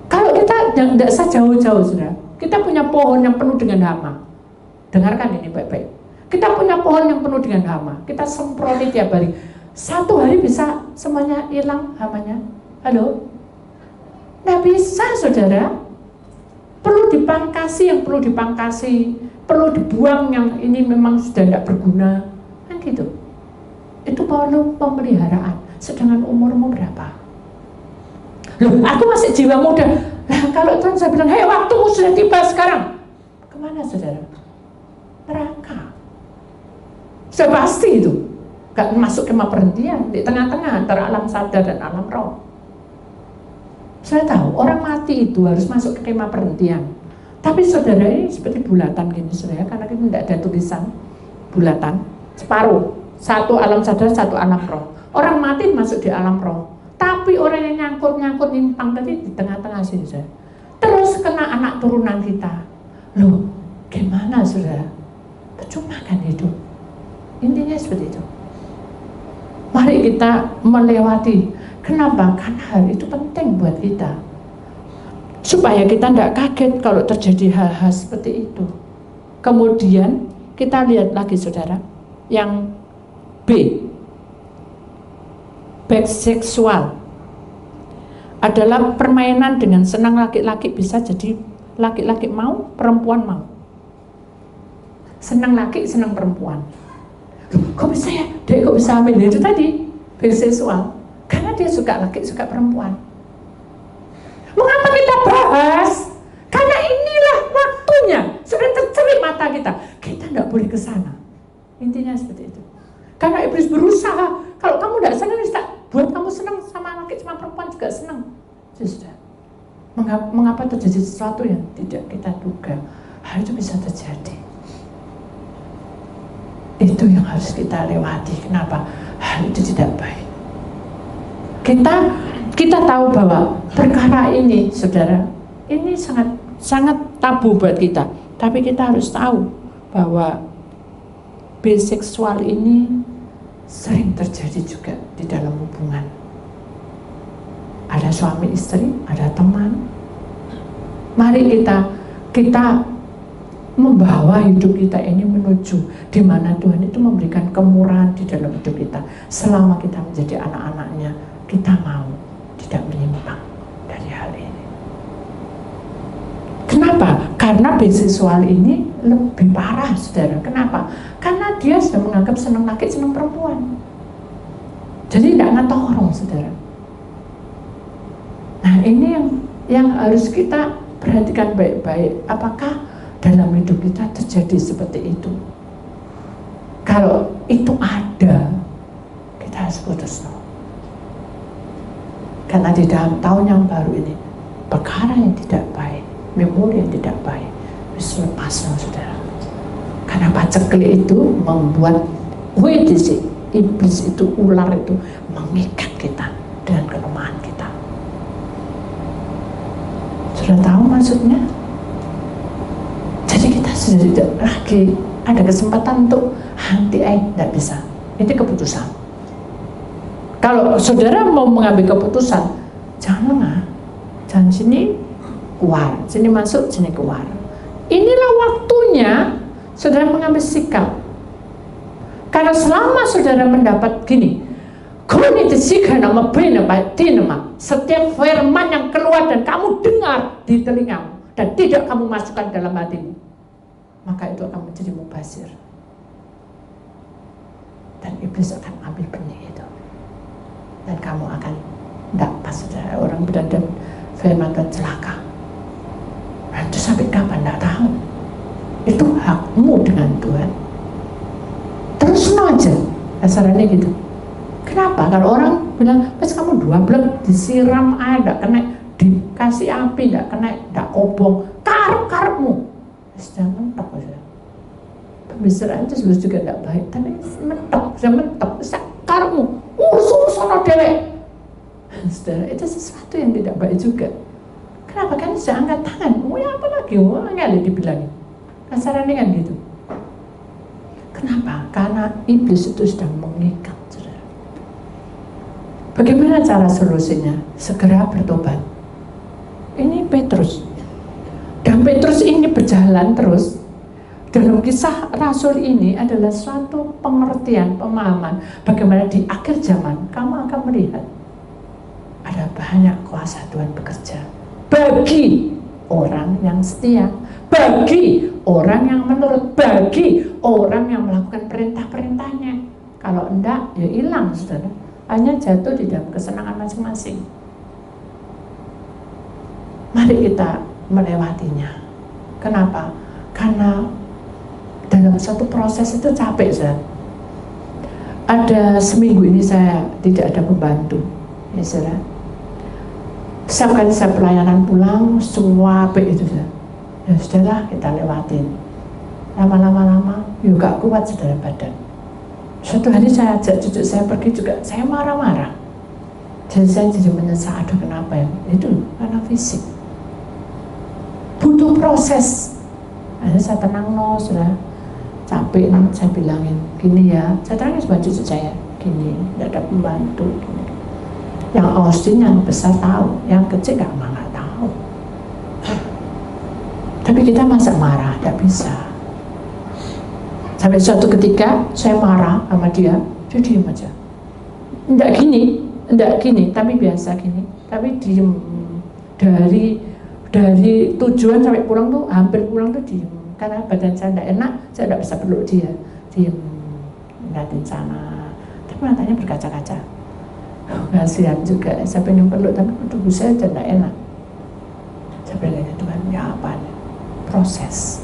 Kalau kita tidak usah jauh-jauh, saudara. Kita punya pohon yang penuh dengan hama. Dengarkan ini baik-baik. Kita punya pohon yang penuh dengan hama. Kita semproti tiap hari. Satu hari bisa semuanya hilang hamanya. Halo? Nggak bisa, saudara. Perlu dipangkasi yang perlu dipangkasi, perlu dibuang yang ini memang sudah tidak berguna. Kan gitu. Itu perlu pemeliharaan. Sedangkan umurmu berapa? Loh, aku masih jiwa muda. Nah, kalau Tuhan saya bilang, hei waktumu sudah tiba sekarang. Kemana saudara? Neraka. Sudah pasti itu. Gak masuk kemah perhentian, di tengah-tengah antara alam sadar dan alam roh. Saya tahu orang mati itu harus masuk ke kemah perhentian. Tapi saudara ini seperti bulatan gini saudara, karena kita tidak ada tulisan bulatan, separuh, satu alam sadar, satu alam roh. Orang mati masuk di alam roh, tapi orang yang nyangkut nyimpang tadi di tengah-tengah sini saudara. Terus kena anak turunan kita. Loh, gimana saudara? Percuma kan hidup. Intinya seperti itu. Mari kita melewati. Kenapa? Karena hal itu penting buat kita, supaya kita tidak kaget kalau terjadi hal-hal seperti itu. Kemudian kita lihat lagi saudara, yang B, baik seksual adalah permainan dengan senang laki-laki. Bisa jadi laki-laki mau, perempuan mau. Senang laki, senang perempuan. Kok bisa ya? Dia kok bisa hamil? Itu tadi biseksual. Karena dia suka laki, suka perempuan. Mengapa kita bahas? Karena inilah waktunya. Sudah tercelik mata kita. Kita tidak boleh ke sana. Intinya seperti itu. Karena iblis berusaha. Kalau kamu tidak senang, buat kamu senang sama laki, sama perempuan juga senang. Sudah. Mengapa terjadi sesuatu yang tidak kita duga? Hal itu bisa terjadi. Itu yang harus kita lewati. Kenapa? Hal itu tidak baik. Kita tahu bahwa perkara ini, saudara, ini sangat tabu buat kita. Tapi kita harus tahu bahwa biseksual ini sering terjadi juga di dalam hubungan. Ada suami istri, ada teman. Mari kita membawa hidup kita ini menuju di mana Tuhan itu memberikan kemurahan di dalam hidup kita. Selama kita menjadi anak-anaknya, kita mau tidak menyimpang dari hal ini. Kenapa? Karena biseksual ini lebih parah, saudara. Kenapa? Karena dia sudah menganggap senang laki, senang perempuan. Jadi tidak ngatorong, saudara. Nah, ini yang harus kita perhatikan baik-baik. Apakah dalam hidup kita terjadi seperti itu? Kalau itu ada, kita harus putus. Karena di dalam tahun yang baru ini, perkara yang tidak baik, memori yang tidak baik, harus lepas, saudara. Karena paceklik itu membuat iblis itu, ular itu mengikat kita dengan kelemahan kita. Sudah tahu maksudnya? Jadi kita sudah tidak lagi ada kesempatan untuk tidak bisa. Ini keputusan. Kalau saudara mau mengambil keputusan, jangan lengah, jangan sini keluar, sini masuk, sini keluar. Inilah waktunya saudara mengambil sikap. Karena selama saudara mendapat gini, setiap firman yang keluar dan kamu dengar di telingamu dan tidak kamu masukkan dalam hatimu, maka itu akan menjadi mubazir. Dan iblis akan ambil benih itu. Dan kamu akan dapat, saudara, orang bilang dan firman dan celaka. Itu sampai kapan tidak tahu. Itu hakmu dengan Tuhan. Terus aja, asarannya gitu. Kenapa? Kalau orang bilang, pas kamu 2 bulan disiram air, tidak kena, dikasih api, tidak kena, tidak kobong, karep-karepmu. Sudah mentok saja. Pembicaraan itu sebenarnya juga tidak baik, tapi sudah mentok, karepmu, urus-urusan dewek. Saudara, itu sesuatu yang tidak baik juga. Kenapa? Kan sudah angkat tangan, mau ya apa lagi? Wah, nggak ada dibilangin. Kasarannya kan gitu. Kenapa? Karena iblis itu sudah mengikat, saudara. Bagaimana cara solusinya? Segera bertobat. Ini Petrus. Dan Petrus ini berjalan terus. Dalam kisah Rasul ini adalah suatu pengertian, pemahaman bagaimana di akhir zaman kamu akan melihat ada banyak kuasa Tuhan bekerja bagi orang yang setia, bagi orang yang menurut, bagi orang yang melakukan perintah-perintahnya. Kalau enggak, ya hilang, saudara. Hanya jatuh di dalam kesenangan masing-masing. Mari kita melewatinya. Kenapa? Karena dalam satu proses itu capek, saudara. Ada seminggu ini saya tidak ada pembantu, ya saudara. Setiap kali saya pelayanan pulang, semua apik itu, saudara. Ya sudahlah, kita lewatin. Lama-lama yuk gak kuat, saudara, badan. Suatu hari saya ajak cucu saya pergi juga, saya marah-marah. Jadi saya jadi menyesal, aduh kenapa ya? Itu karena fisik. Butuh proses. Akhirnya saya tenang, saudara. Capek, saya bilangin, gini ya, saya terangin sama cucu saya, gini, tidak ada pembantu gini. Yang Austin yang besar tahu, yang kecil nggak tahu. Tapi kita masa marah, tidak bisa. Sampai suatu ketika saya marah sama dia diam aja. Enggak gini, tapi biasa gini, tapi diem. Dari tujuan sampai pulang tuh, hampir pulang tuh diem. Karena badan saya tidak enak, saya tidak bisa peluk dia. Diem, ngeliatin sana. Tapi matanya berkaca-kaca. Kasihan juga, saya pengen peluk, tapi tubuh saya tidak enak. Saya bilang, Tuhan, ya apa nih? Proses.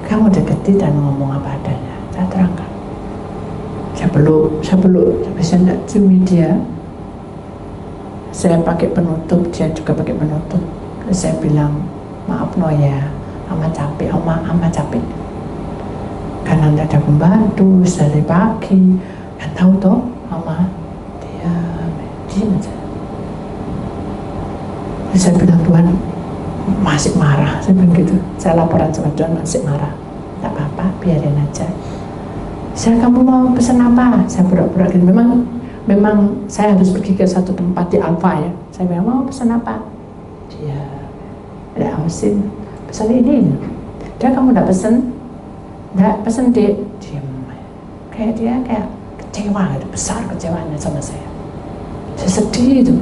Kamu deketi dan ngomong apa adanya. Saya terangkan. Saya peluk, tapi saya tidak ciumi dia. Saya pakai penutup, dia juga pakai penutup. Saya bilang, maaf no ya, ama capek, karena tidak ada pembantu dari pagi. Yang tahu toh, ama diam aja. Saya bilang, Tuhan masih marah, saya bilang gitu. Saya laporan sama Tuhan masih marah. Tak apa-apa, biarin aja. Saya, kamu mau pesan apa? Saya pura-pura gitu. Memang saya harus pergi ke satu tempat di Alfa ya. Saya bilang, mau pesan apa? Dia, ada Austin, pesan ini. Dia, kamu udah pesen? Enggak, pesen deh. Diam. Kayak dia kayak kecewa gitu, besar kecewanya sama saya. Saya sedih itu.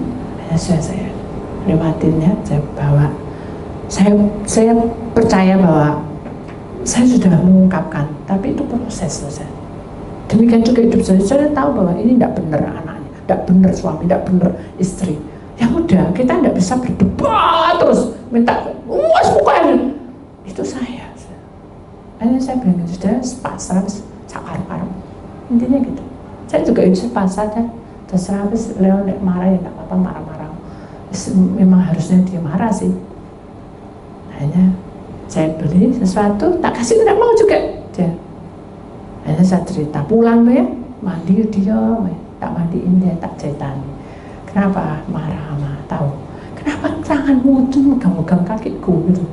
Saya lewatinnya, saya bawa. Saya percaya bahwa saya sudah mengungkapkan, tapi itu proses loh saya. Demikian juga hidup saya tahu bahwa ini tidak benar anaknya, tidak benar suami, tidak benar istri. Ya udah, kita tidak bisa berdebat terus minta, wah pokoknya itu saya. Akhirnya saya bilang, sudah pasrah, cakar-cakar. Intinya gitu. Saya juga itu pasrah dan terserah, Leon marah ya tidak apa-apa, marah-marah. Memang harusnya dia marah sih. Akhirnya saya beli sesuatu, tak kasih, tidak mau juga dia. Akhirnya saya cerita, pulang tuh ya, mandi dia, tak mandiin dia, tak jahitan. Kenapa marah sama tahu? Kenapa tanganmu itu megang-megang kakiku gitu?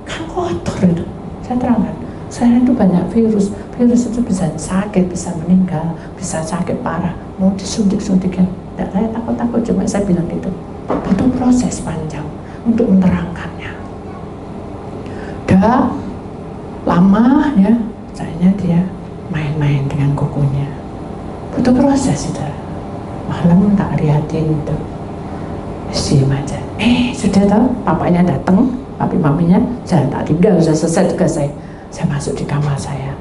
Kan kotor itu. Saya terangkan, saya itu banyak virus itu bisa sakit, bisa meninggal, bisa sakit parah. Mau disuntik-suntikin, tidak, saya takut-takut, cuma saya bilang gitu. Butuh proses panjang untuk menerangkannya. Udah lama ya, sayangnya dia main-main dengan kukunya. Butuh proses itu. Malam tak lihatin itu. Diam aja. Sudah tahu, papanya datang, papi maminya, saya tak tinggal, sudah selesai tugas saya. Saya masuk di kamar saya.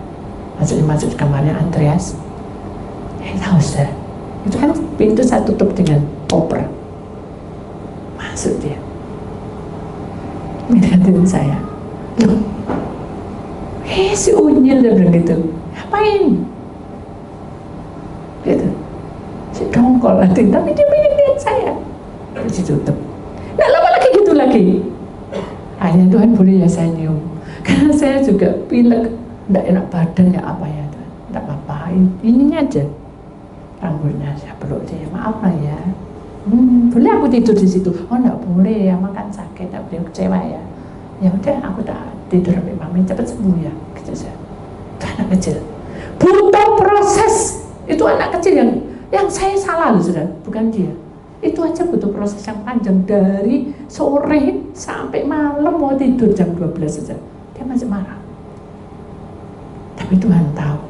Masuk di kamarnya Andreas. Tahu sudah. Itu kan pintu saya tutup dengan koper. Masuk dia. Lihatin saya. Loh, si Unyil dia bilang gitu. Ngapain? Gitu. Si dongkol nanti, tapi dia pengen lihat saya. Terus ditutup. Nggak lama lagi gitu lagi. Akhirnya, Tuhan boleh ya saya nyium. Karena saya juga pilek, nggak enak badan ya apa ya, nggak apa-apa. Ininya aja. Rambutnya saya peluk dia, maaf lah ya. Boleh aku tidur di situ? Oh nggak boleh ya, makan sakit, nggak boleh kecewa ya. Ya udah, aku tak tidur sampai mami cepat sembuh ya, gitu saja. Itu anak kecil. Butuh proses. Itu anak kecil yang saya salah loh sudah, bukan dia. Itu aja butuh proses yang panjang dari sore sampai malam mau tidur jam 12 saja. Dia masih marah. Tapi Tuhan tahu.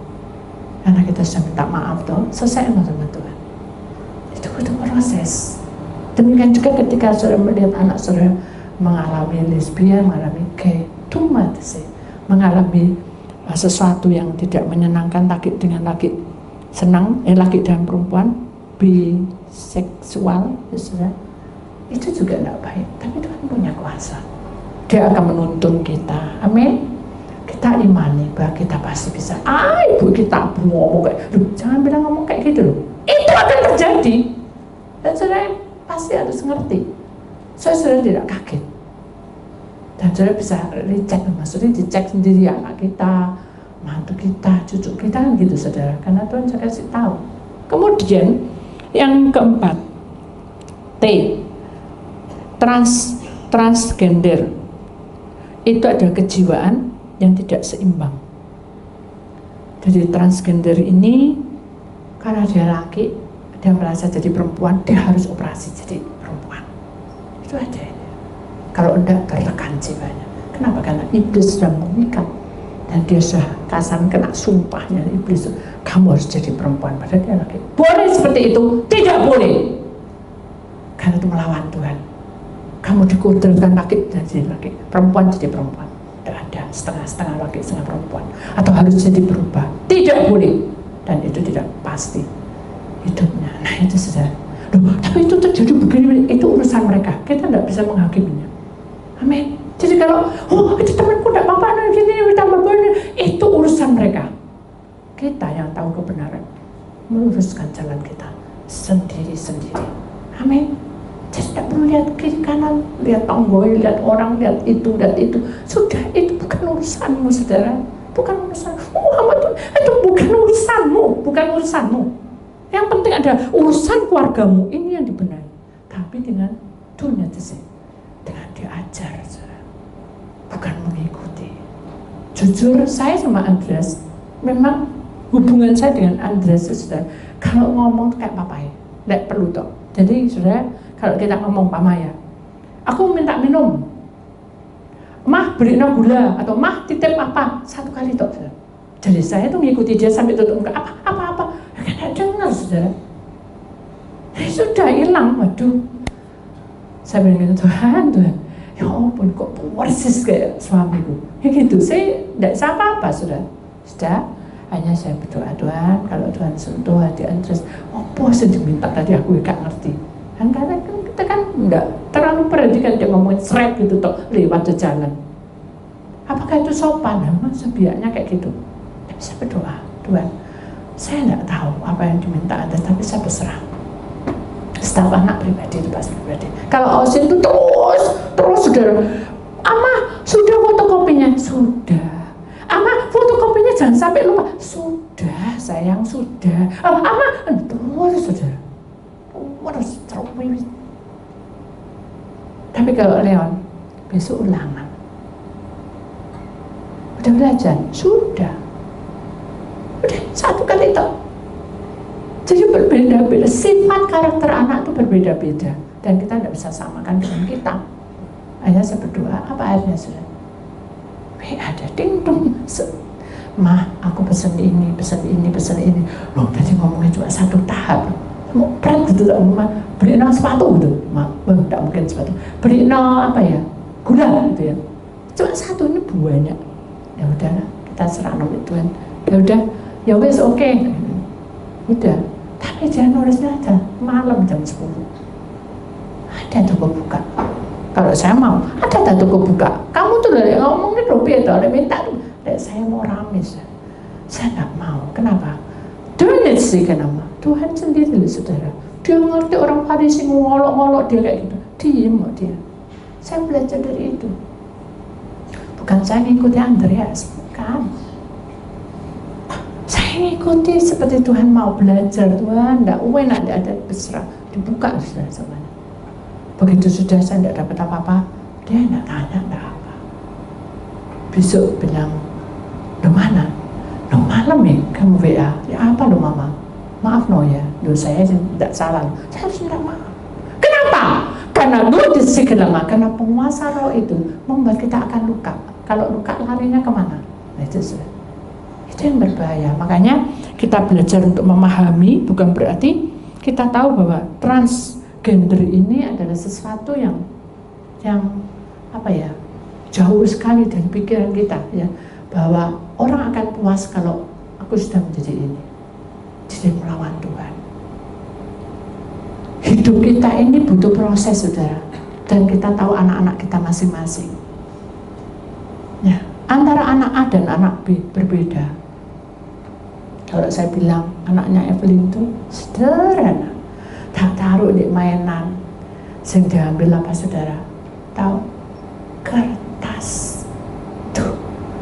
Karena kita sudah minta maaf toh, selesai sama Tuhan. Itu butuh proses. Demikian juga ketika saudara melihat anak saudara mengalami lesbian, mengalami gay, mengalami sesuatu yang tidak menyenangkan, laki dengan laki senang, laki dan perempuan, biseksual, itu juga tidak baik. Tapi Tuhan punya kuasa. Dia akan menuntun kita. Amin. Kita imani bahwa kita pasti bisa. Ibu kita ngomong kayak, jangan bilang ngomong kayak gitu loh. Itu akan terjadi. Dan saudara pasti harus ngerti. Saudara tidak kaget. Dan saudara bisa dicek, maksudnya dicek sendiri anak kita, mantu kita, cucu kita, gitu saudara. Karena Tuhan saya kasih tahu. Kemudian yang keempat, T, transgender. Itu adalah kejiwaan yang tidak seimbang. Jadi transgender ini Karena dia laki, dia merasa jadi perempuan, dia harus operasi jadi perempuan. Itu aja. Kalau enggak, tertekan jiwanya. Kenapa? Karena iblis sudah mengikat. Dan dia sudah kasar kena sumpahnya iblis. Kamu harus jadi perempuan, padahal dia laki. Boleh seperti itu? Tidak boleh. Karena itu melawan Tuhan. Kamu dikodratkan laki jadi laki, perempuan jadi perempuan. Tidak ada setengah-setengah laki, setengah perempuan. Atau harus jadi berubah. Tidak boleh. Dan itu tidak pasti hidupnya. Nah itu saudara. Loh, tapi itu terjadi begini, itu urusan mereka. Kita tidak bisa menghakiminya. Amin. Jadi kalau, oh itu temanku tidak apa-apa, gini, itu urusan mereka. Kita yang tahu kebenaran, meluruskan jalan kita sendiri-sendiri. Amin. Jadi tidak perlu lihat kiri kanan, lihat tonggoy, lihat orang, lihat itu. Sudah, itu bukan urusanmu, saudara. Bukan urusan. Itu bukan urusanmu, bukan urusanmu. Yang penting ada urusan keluargamu, ini yang dibenahi. Tapi dengan dunia itu, dengan diajar, saudara. Bukan mengikuti. Jujur, saya sama Andreas, memang hubungan saya dengan Andreas itu, saudara, kalau ngomong kayak papa ya, tidak perlu toh. Jadi, saudara, kalau kita ngomong Mama ya, aku minta minum, Mah beli gula, atau Mah titip apa, satu kali toh, saudara. Jadi saya tuh ngikuti dia sampai tutup muka, apa, tidak dengar, saudara. Sudah hilang, waduh. Saya bilang gitu, Tuhan, ya ampun kok persis kayak suamiku. Ya gitu, saya tidak bisa apa-apa, sudah. Hanya saya berdoa, Tuhan, kalau Tuhan sentuh hati Andreas, apa sih diminta tadi aku gak ngerti. Dan karena kita kan enggak terlalu perhatikan dia ngomongin seret gitu toh lewat jalan. Apakah itu sopan? Nah, sebiaknya kayak gitu. Tapi saya berdoa, Tuhan, saya enggak tahu apa yang diminta Anda, tapi saya berserah. Setiap anak pribadi itu pasti pribadi. Kalau Ausin itu terus saudara, Ama sudah fotokopinya, sudah. Ama fotokopinya jangan sampai lupa, sudah sayang sudah. Ama terus saudara. Tapi kalau Leon besok ulangan, udah belajar, sudah satu kali itu. Jadi berbeda-beda, sifat karakter anak itu berbeda-beda dan kita tidak bisa samakan dengan kita. Akhirnya saya berdoa, apa akhirnya sudah? Ada ding-dong, Mah aku pesen ini. Loh berarti ngomongnya cuma satu tahap. Mau berat gitu, beli sepatu gitu, tidak mungkin sepatu, beli apa ya, gula gitu ya, cuma satu, ini banyak. Ya udah, kita serah nama Tuhan. Ya udah, ya wes oke. Udah, tapi jangan nulisnya aja malam jam 10. Ada toko buka. Kalau saya mau, ada toko buka. Kamu tuh dari ngomongin rupiah tuh, ada minta tuh. Saya mau rame, saya nggak mau. Kenapa? Duit sih kenapa? Tuhan sendiri loh saudara. Dia ngerti orang Farisi ngolok-ngolok dia kayak gitu. Diem kok dia. Saya belajar dari itu. Bukan saya ngikuti Andreas, bukan. Saya ngikuti seperti Tuhan mau belajar. Tuhan, enggak ada berserah. Dibuka sudah semuanya. Begitu sudah saya enggak dapat apa-apa, dia enggak tanya, enggak apa. Besok bilang, "Lo mana? Lo malam ya kamu WA? Ya apa lo mama? Maaf no ya, lo saya tidak salah. Saya harus minta maaf. Kenapa? Karena karena penguasa roh itu membuat kita akan luka. Kalau luka larinya kemana? Nah itu sudah. Itu yang berbahaya. Makanya kita belajar untuk memahami, bukan berarti kita tahu bahwa transgender ini adalah sesuatu yang apa ya, jauh sekali dari pikiran kita ya, bahwa orang akan puas kalau aku sudah menjadi ini. Jadi melawan Tuhan. Hidup kita ini butuh proses saudara, dan kita tahu anak-anak kita masing-masing ya, antara anak A dan anak B berbeda. Kalau saya bilang anaknya Evelyn itu sederhana, tak taruh di mainan, sing diambil apa saudara? Tahu? Kertas. Tuh,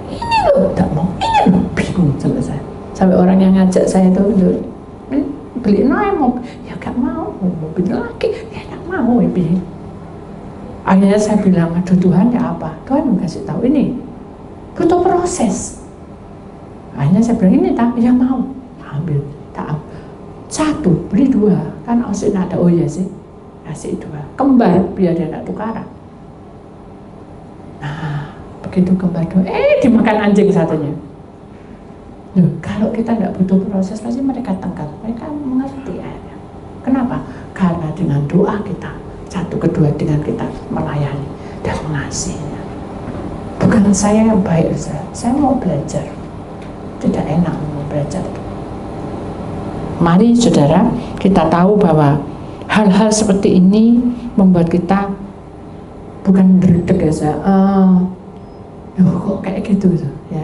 ini loh, tak mau, ini loh, bingung sampai orang yang ngajak saya itu beli mobil, ya gak mau, mobil lagi, ya gak mau, ya. Akhirnya saya bilang, aduh Tuhan ya apa? Tuhan kasih tahu ini butuh proses. Akhirnya saya bilang ini tak, ya mau, ambil, tak. 1 beli 2, kan Osin ada, oh iya sih, kasih 2, kembar biar dia tidak tukaran. Nah, begitu kembar 2, dimakan anjing satunya. Loh, kalau kita tidak butuh proses, pasti mereka tengkar, mereka mengerti akhirnya. Kenapa? Karena dengan doa kita, 1, kedua dengan kita melayani dan mengasihinya. Bukan saya yang baik, saya mau belajar. Tidak enak mau belajar. Mari saudara, kita tahu bahwa hal-hal seperti ini membuat kita bukan berdeg ya, kok kayak gitu ya.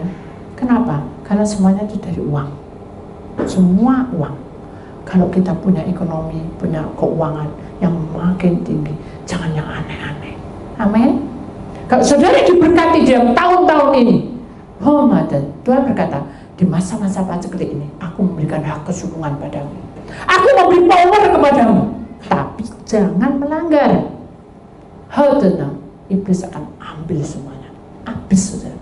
Kenapa? Karena semuanya itu dari uang. Semua uang. Kalau kita punya ekonomi, punya keuangan yang makin tinggi, jangan yang aneh-aneh. Amin. Kalau saudara diberkati dalam tahun-tahun ini, Tuhan berkata, di masa-masa paceklik ini, aku memberikan hak kesukungan padamu. Aku memberi power kepadamu. Tapi jangan melanggar. Tenang, iblis akan ambil semuanya. Habis, saudara.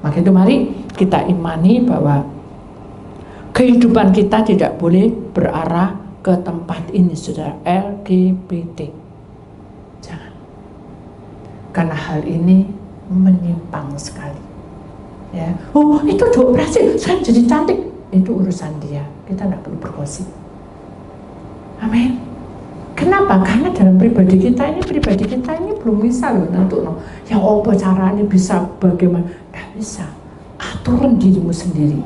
Maka itu mari kita imani bahwa kehidupan kita tidak boleh berarah ke tempat ini, saudara, LGBT. Jangan. Karena hal ini menyimpang sekali. Ya, itu dioperasi, saya jadi cantik. Itu urusan dia. Kita tidak perlu bergosip. Amin. Kenapa? Karena dalam pribadi kita ini belum bisa loh nentuk no. Yang apa caranya bisa bagaimana? Gak bisa. Aturan dirimu sendiri.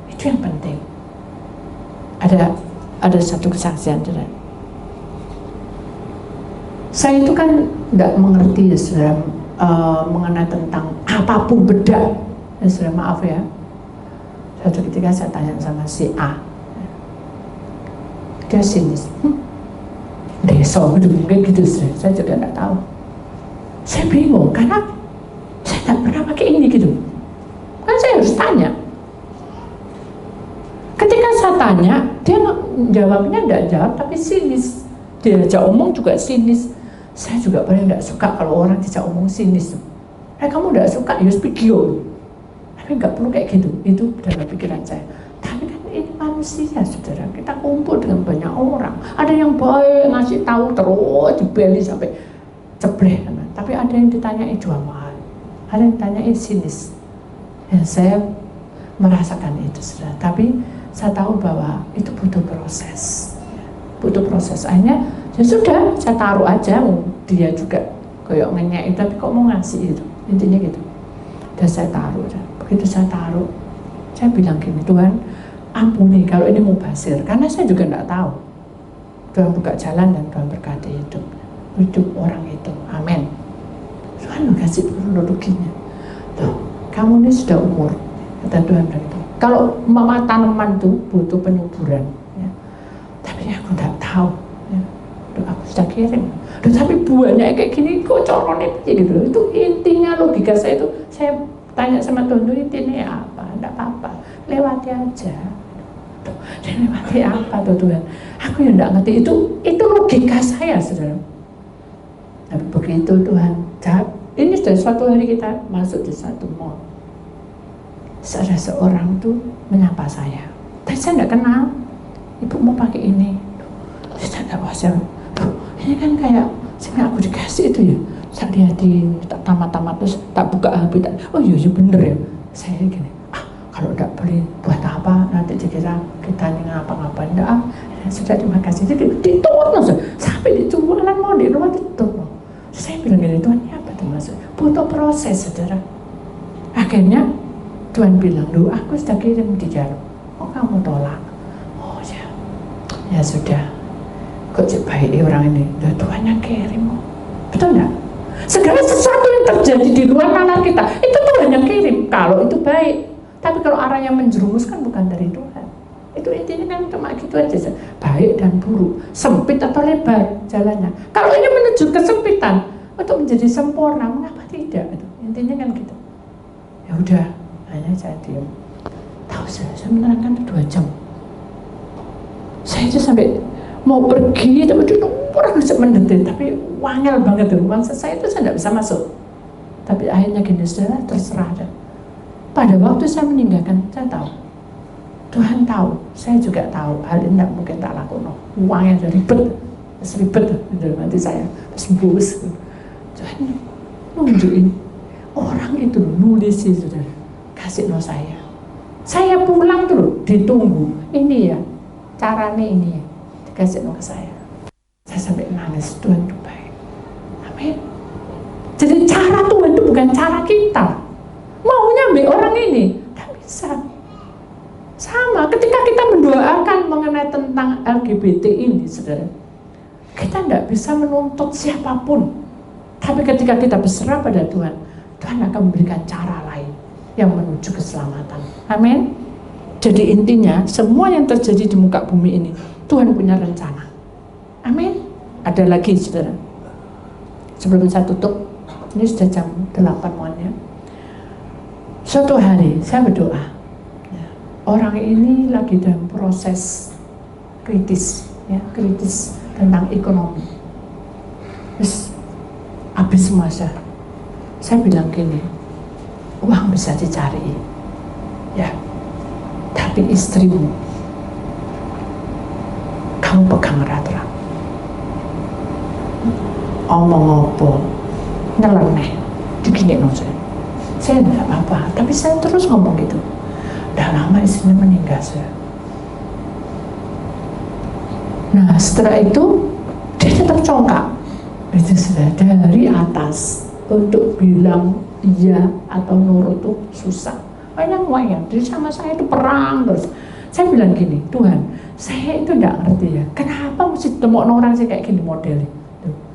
Itu yang penting. Ada satu kesaksian, saudara. Saya itu kan tidak mengerti ya, saudara, mengenai tentang apapun bedak. Ya, saudara, maaf ya. Suatu ketika saya tanya sama si A, dia sinis. Desa mungkin gitu, saya juga tidak tahu. Saya bingung karena saya tidak pernah pakai ini gitu. Kan saya harus tanya. Ketika saya tanya, dia jawabnya tidak jawab tapi sinis. Dia diajak omong juga sinis. Saya juga paling tidak suka kalau orang diajak omong sinis. Kamu tidak suka, ya video. Tapi nggak perlu kayak gitu. Itu dalam pikiran saya. Tapi kan ini manusia, saudara. Kita kumpul dengan banyak orang. Ada yang baik ngasih tahu terus dibeli sampai cebleh. Tapi ada yang ditanyai jual mahal. Ada yang ditanyai sinis. Ya, saya merasakan itu, saudara. Tapi saya tahu bahwa itu butuh proses. Butuh proses. Akhirnya ya sudah, saya taruh aja. Dia juga kayak ngenyek, tapi kok mau ngasih itu. Intinya gitu. Dan saya taruh. Begitu saya taruh, saya bilang gini, Tuhan ampuni kalau ini mubazir, karena saya juga tidak tahu. Tuhan buka jalan dan Tuhan berkati hidup orang itu. Amin. Tuhan kasih kronologinya. Tuh, kamu ini sudah umur, kata Tuhan begitu. Kalau mama tanaman itu butuh penyuburan, ya. Tapi aku tidak tahu. Ya. Duh, aku sudah kirim. Duh, tapi buahnya kayak gini, kok corone gitu. Itu intinya logika saya itu. Saya tanya sama Tuhan, intinya apa? Tidak apa-apa, lewati aja. Dan lewati apa tuh Tuhan? Aku yang tidak ngerti. Itu logika saya, saudara. Tapi begitu Tuhan jawab, ini sudah suatu hari kita masuk di satu mall. Ada seorang tuh menyapa saya. Tapi saya tidak kenal. Ibu mau pakai ini. Saya tidak tahu. Ini kan kayak sini aku dikasih itu ya. Saya lihat di tamat-tamat terus tak buka HP. Oh iya bener ya. Saya gini. Kalau tidak beli buat apa? Nanti dikira kita ini ngapa-ngapain. Enggak. Sudah terima kasih. Jadi ditutup sampai di jualan mau di rumah ditutup. Saya bilang gini, Tuhan ini apa tuh maksud? Butuh proses, saudara. Akhirnya Tuhan bilang, loh aku sudah kirim di jalur. Oh kamu tolak? Oh ya. Ya sudah. Kok baik orang ini? Loh, Tuhan yang kirim. Betul enggak? Segala sesuatu yang terjadi di luar nalar kita, itu Tuhan yang kirim. Kalau itu baik. Tapi kalau arahnya menjerumuskan bukan dari Tuhan. Itu intinya kan cuma gitu aja. Baik dan buruk, sempit atau lebar jalannya. Kalau ini menuju kesempitan untuk menjadi sempurna, mengapa tidak? Intinya kan gitu. Ya udah, hanya saya diam. Tahu saya menerangkan 2 jam. Saya itu sampai mau pergi, tapi itu kurang mendetik, tapi wangel banget tuh. Bangsa saya itu saya tidak bisa masuk. Tapi akhirnya gini, saudara, terserah. Pada waktu saya meninggalkan, saya tahu Tuhan tahu, saya juga tahu hal ini tidak mungkin tak lakukan. Uangnya jadi ribet dalam hati saya, terus Tuhan nunjukin orang itu nulis itu, kasih no saya. Saya pulang tuh ditunggu, ini ya caranya ini ya, dikasih no ke saya. Saya sampai nangis, Tuhan itu baik. Amin. Jadi cara Tuhan itu bukan cara kita. Maunya ambil orang ini, nggak bisa. Sama ketika kita mendoakan mengenai tentang LGBT ini, saudara, kita tidak bisa menuntut siapapun. Tapi ketika kita berserah pada Tuhan, Tuhan akan memberikan cara lain yang menuju keselamatan. Amin. Jadi intinya semua yang terjadi di muka bumi ini Tuhan punya rencana. Amin. Ada lagi, saudara. Sebelum saya tutup, ini sudah jam 8 mohon ya. Suatu hari saya berdoa, orang ini lagi dalam proses kritis, ya, kritis tentang ekonomi. Terus habis masa, saya bilang gini, uang bisa dicari, ya, tapi istrimu, kamu pegang erat-erat. Omong apa, nyeleneh, digini no saya tidak apa-apa, tapi saya terus ngomong gitu. Udah lama istrinya meninggal saya. Nah setelah itu dia tetap congkak. Itu sudah dari atas untuk bilang iya atau nurut itu susah. Wayang-wayang, jadi sama saya itu perang terus. Saya bilang gini, Tuhan, saya itu tidak ngerti ya, kenapa mesti ketemu orang sih kayak gini modelnya.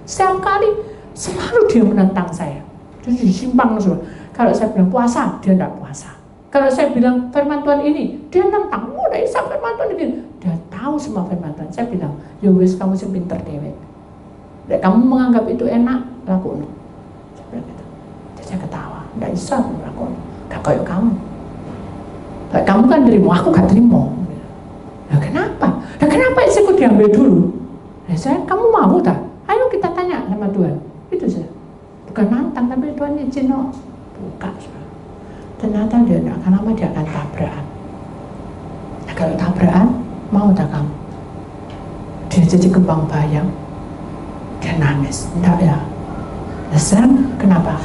Setiap kali selalu dia menentang saya. Jadi simpang semua. Kalau saya bilang puasa, dia tidak puasa. Kalau saya bilang firman Tuhan ini, dia nentang. Oh, udah bisa firman Tuhan ini. Dia tahu semua firman Tuhan. Saya bilang, ya wes kamu sih pinter dewek. Kamu menganggap itu enak, lakukan. Saya bilang gitu. Jadi saya ketawa. Tidak bisa lakukan. Gak kayak kamu. Kayak kamu kan terima, aku gak terima. Nah kenapa? Nah kenapa istriku diambil dulu? Nah, saya, kamu mau tak? Ayo kita tanya sama Tuhan. Itu saja. Bukan nantang, tapi Tuhan izin no. Buka. Ternyata dia tidak, kenapa dia akan tabrakan. Nah, kalau tabrakan, mau tak kamu? Dia jadi kembang bayang. Dia nangis. Enggak ya. Nah, sekarang kenapa?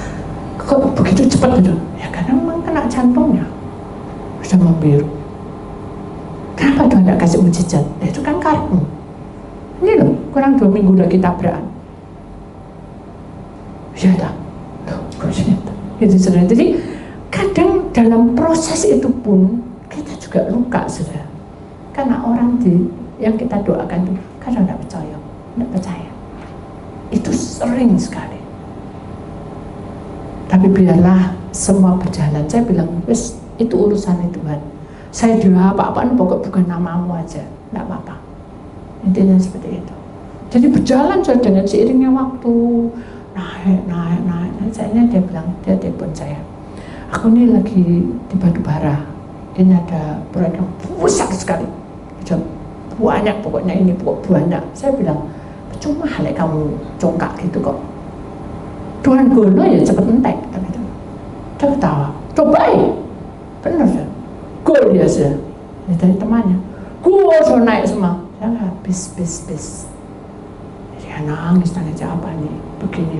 Kok begitu cepat gitu? Ya karena memang kena jantungnya. Sudah membiru. Kenapa Tuhan tidak kasih mujizat? Nah, itu kan karmu. Ini loh, kurang 2 minggu lagi tabrakan. Ya tak? Gitu saudara. Jadi kadang dalam proses itu pun kita juga luka, saudara. Karena orang yang kita doakan itu kadang tidak percaya. Itu sering sekali. Tapi biarlah semua berjalan. Saya bilang, wes itu urusannya Tuhan. Saya doa apa-apaan pokok bukan namamu aja, tidak apa-apa. Intinya seperti itu. Jadi berjalan saja dengan seiringnya waktu. Naik. Saya dia bilang, dia telepon saya. Aku ini lagi di Batu Bara. Ini ada proyek yang besar sekali. Banyak pokoknya ini banyak. Saya bilang, cuma hal kamu congkak gitu kok. Tuhan gono ya cepet entek. Dia ketawa. Cobain. Benar ya. Gol dia sudah. Ya, dari temannya. Gol sudah naik semua. Saya habis. Dia nangis apa nih. Begini.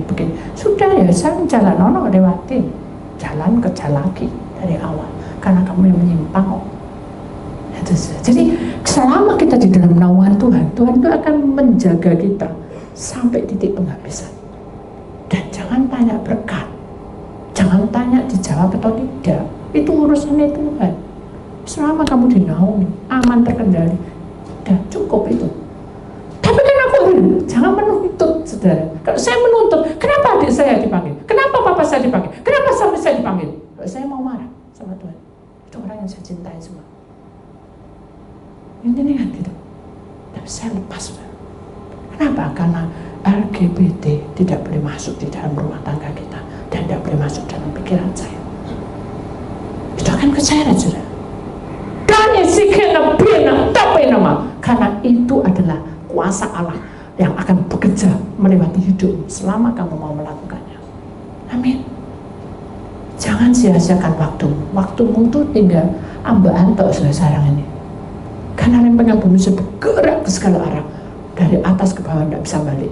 Sudah ya, saya jalan lewatin. Jalan kerja lagi dari awal. Karena kamu yang menyimpang kok. Itu sudah. Jadi selama kita di dalam naungan Tuhan itu akan menjaga kita sampai titik penghabisan. Dan jangan tanya berkat. Jangan tanya dijawab atau tidak. Itu urusannya Tuhan. Selama kamu dinaungi, aman, terkendali, udah cukup itu. Tapi kan aku jangan menuntut, saudara. Kalau saya menuntut, kenapa adik saya dipanggil? Kenapa papa saya dipanggil? Kenapa sampai saya dipanggil? Kalau saya mau marah sama Tuhan. Itu orang yang saya cintai semua. Ini kan gitu. Tapi saya lepas, saudara. Kenapa? Karena LGBT tidak boleh masuk di dalam rumah tangga kita dan tidak boleh masuk dalam pikiran saya. Itu akan keseret, saudara. Karena itu adalah kuasa Allah yang akan bekerja melewati hidup selama kamu mau melakukannya. Amin. Jangan sia-siakan waktumu itu tinggal ambaan tok sekarang ini. Karena lempengan bumi sudah bergerak ke segala arah, dari atas ke bawah tidak bisa balik.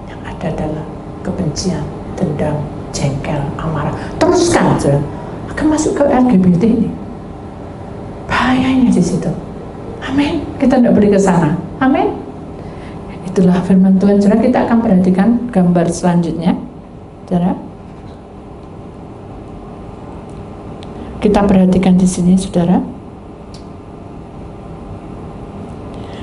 Yang ada adalah kebencian, dendam, jengkel, amarah. Teruskan saudara, akan masuk ke LGBT ini. Bahayanya di situ. Amin. Kita tidak boleh ke sana. Amin. Itulah firman Tuhan. Saudara, kita akan perhatikan gambar selanjutnya. Saudara, kita perhatikan di sini, saudara.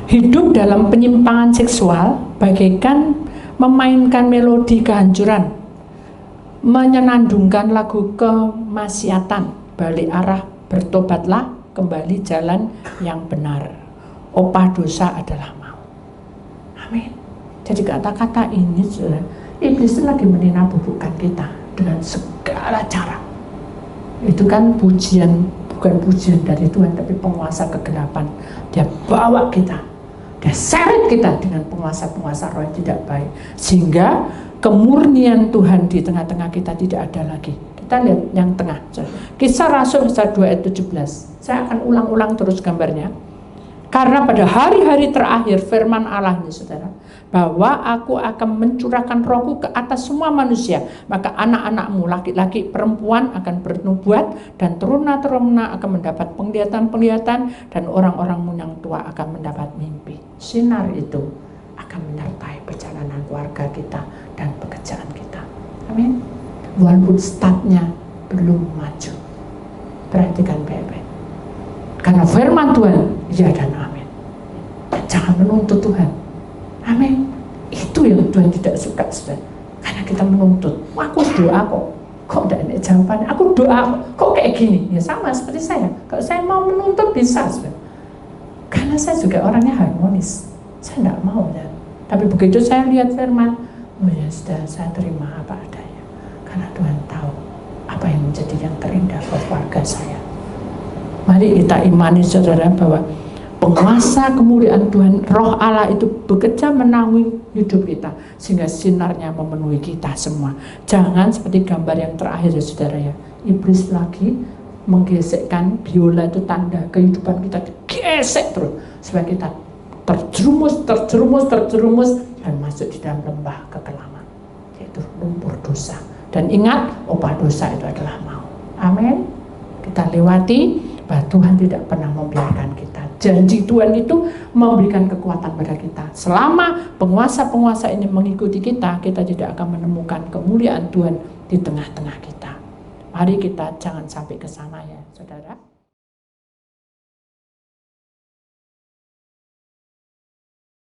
Hidup dalam penyimpangan seksual bagaikan memainkan melodi kehancuran, menyenandungkan lagu kemaksiatan. Balik arah, bertobatlah, kembali jalan yang benar. Upah dosa adalah maut. Amin. Jadi kata-kata ini, saudara, iblis itu lagi meninabubukan kita dengan segala cara. Itu kan pujian, bukan pujian dari Tuhan, tapi penguasa kegelapan. Dia bawa kita, dia seret kita dengan penguasa-penguasa roh yang tidak baik, sehingga kemurnian Tuhan di tengah-tengah kita tidak ada lagi. Kita lihat yang tengah, Kisah Rasul pasal 2 ayat 17. Saya akan ulang-ulang terus gambarnya. Karena pada hari-hari terakhir firman Allah ini, saudara, bahwa aku akan mencurahkan rohku ke atas semua manusia, maka anak-anakmu laki-laki perempuan akan bernubuat, dan teruna-teruna akan mendapat penglihatan-penglihatan, dan orang-orangmu yang tua akan mendapat mimpi. Sinar itu akan menyertai perjalanan keluarga kita dan pekerjaan kita. Amin. Walaupun startnya belum maju, perhatikan baik-baik. Karena firman Tuhan ya dan amin. Dan jangan menuntut Tuhan. Amin. Itu yang Tuhan tidak suka, saudara. Karena kita menuntut. Aku doa kok tidak ada jawabannya. Aku doa kok kayak gini. Ya sama seperti saya. Kalau saya mau menuntut bisa, saudara. Karena saya juga orangnya harmonis. Saya tidak mau ya. Tapi begitu saya lihat firman, oh ya sudah, saya terima apa adanya. Karena Tuhan tahu apa yang menjadi yang terindah buat keluarga saya. Mari kita imani, saudara, bahwa penguasa kemuliaan Tuhan, roh Allah itu bekerja menaungi hidup kita, sehingga sinarnya memenuhi kita semua. Jangan seperti gambar yang terakhir ya, saudara ya. Iblis lagi menggesekkan biola, itu tanda kehidupan kita gesek terus, supaya kita terjerumus dan masuk di dalam lembah kekelaman, yaitu lumpur dosa. Dan ingat, upah dosa itu adalah maut. Amin. Kita lewati, bahwa Tuhan tidak pernah membiarkan kita. Janji Tuhan itu memberikan kekuatan pada kita. Selama penguasa-penguasa ini mengikuti kita, kita tidak akan menemukan kemuliaan Tuhan di tengah-tengah kita. Mari kita jangan sampai ke sana ya, saudara.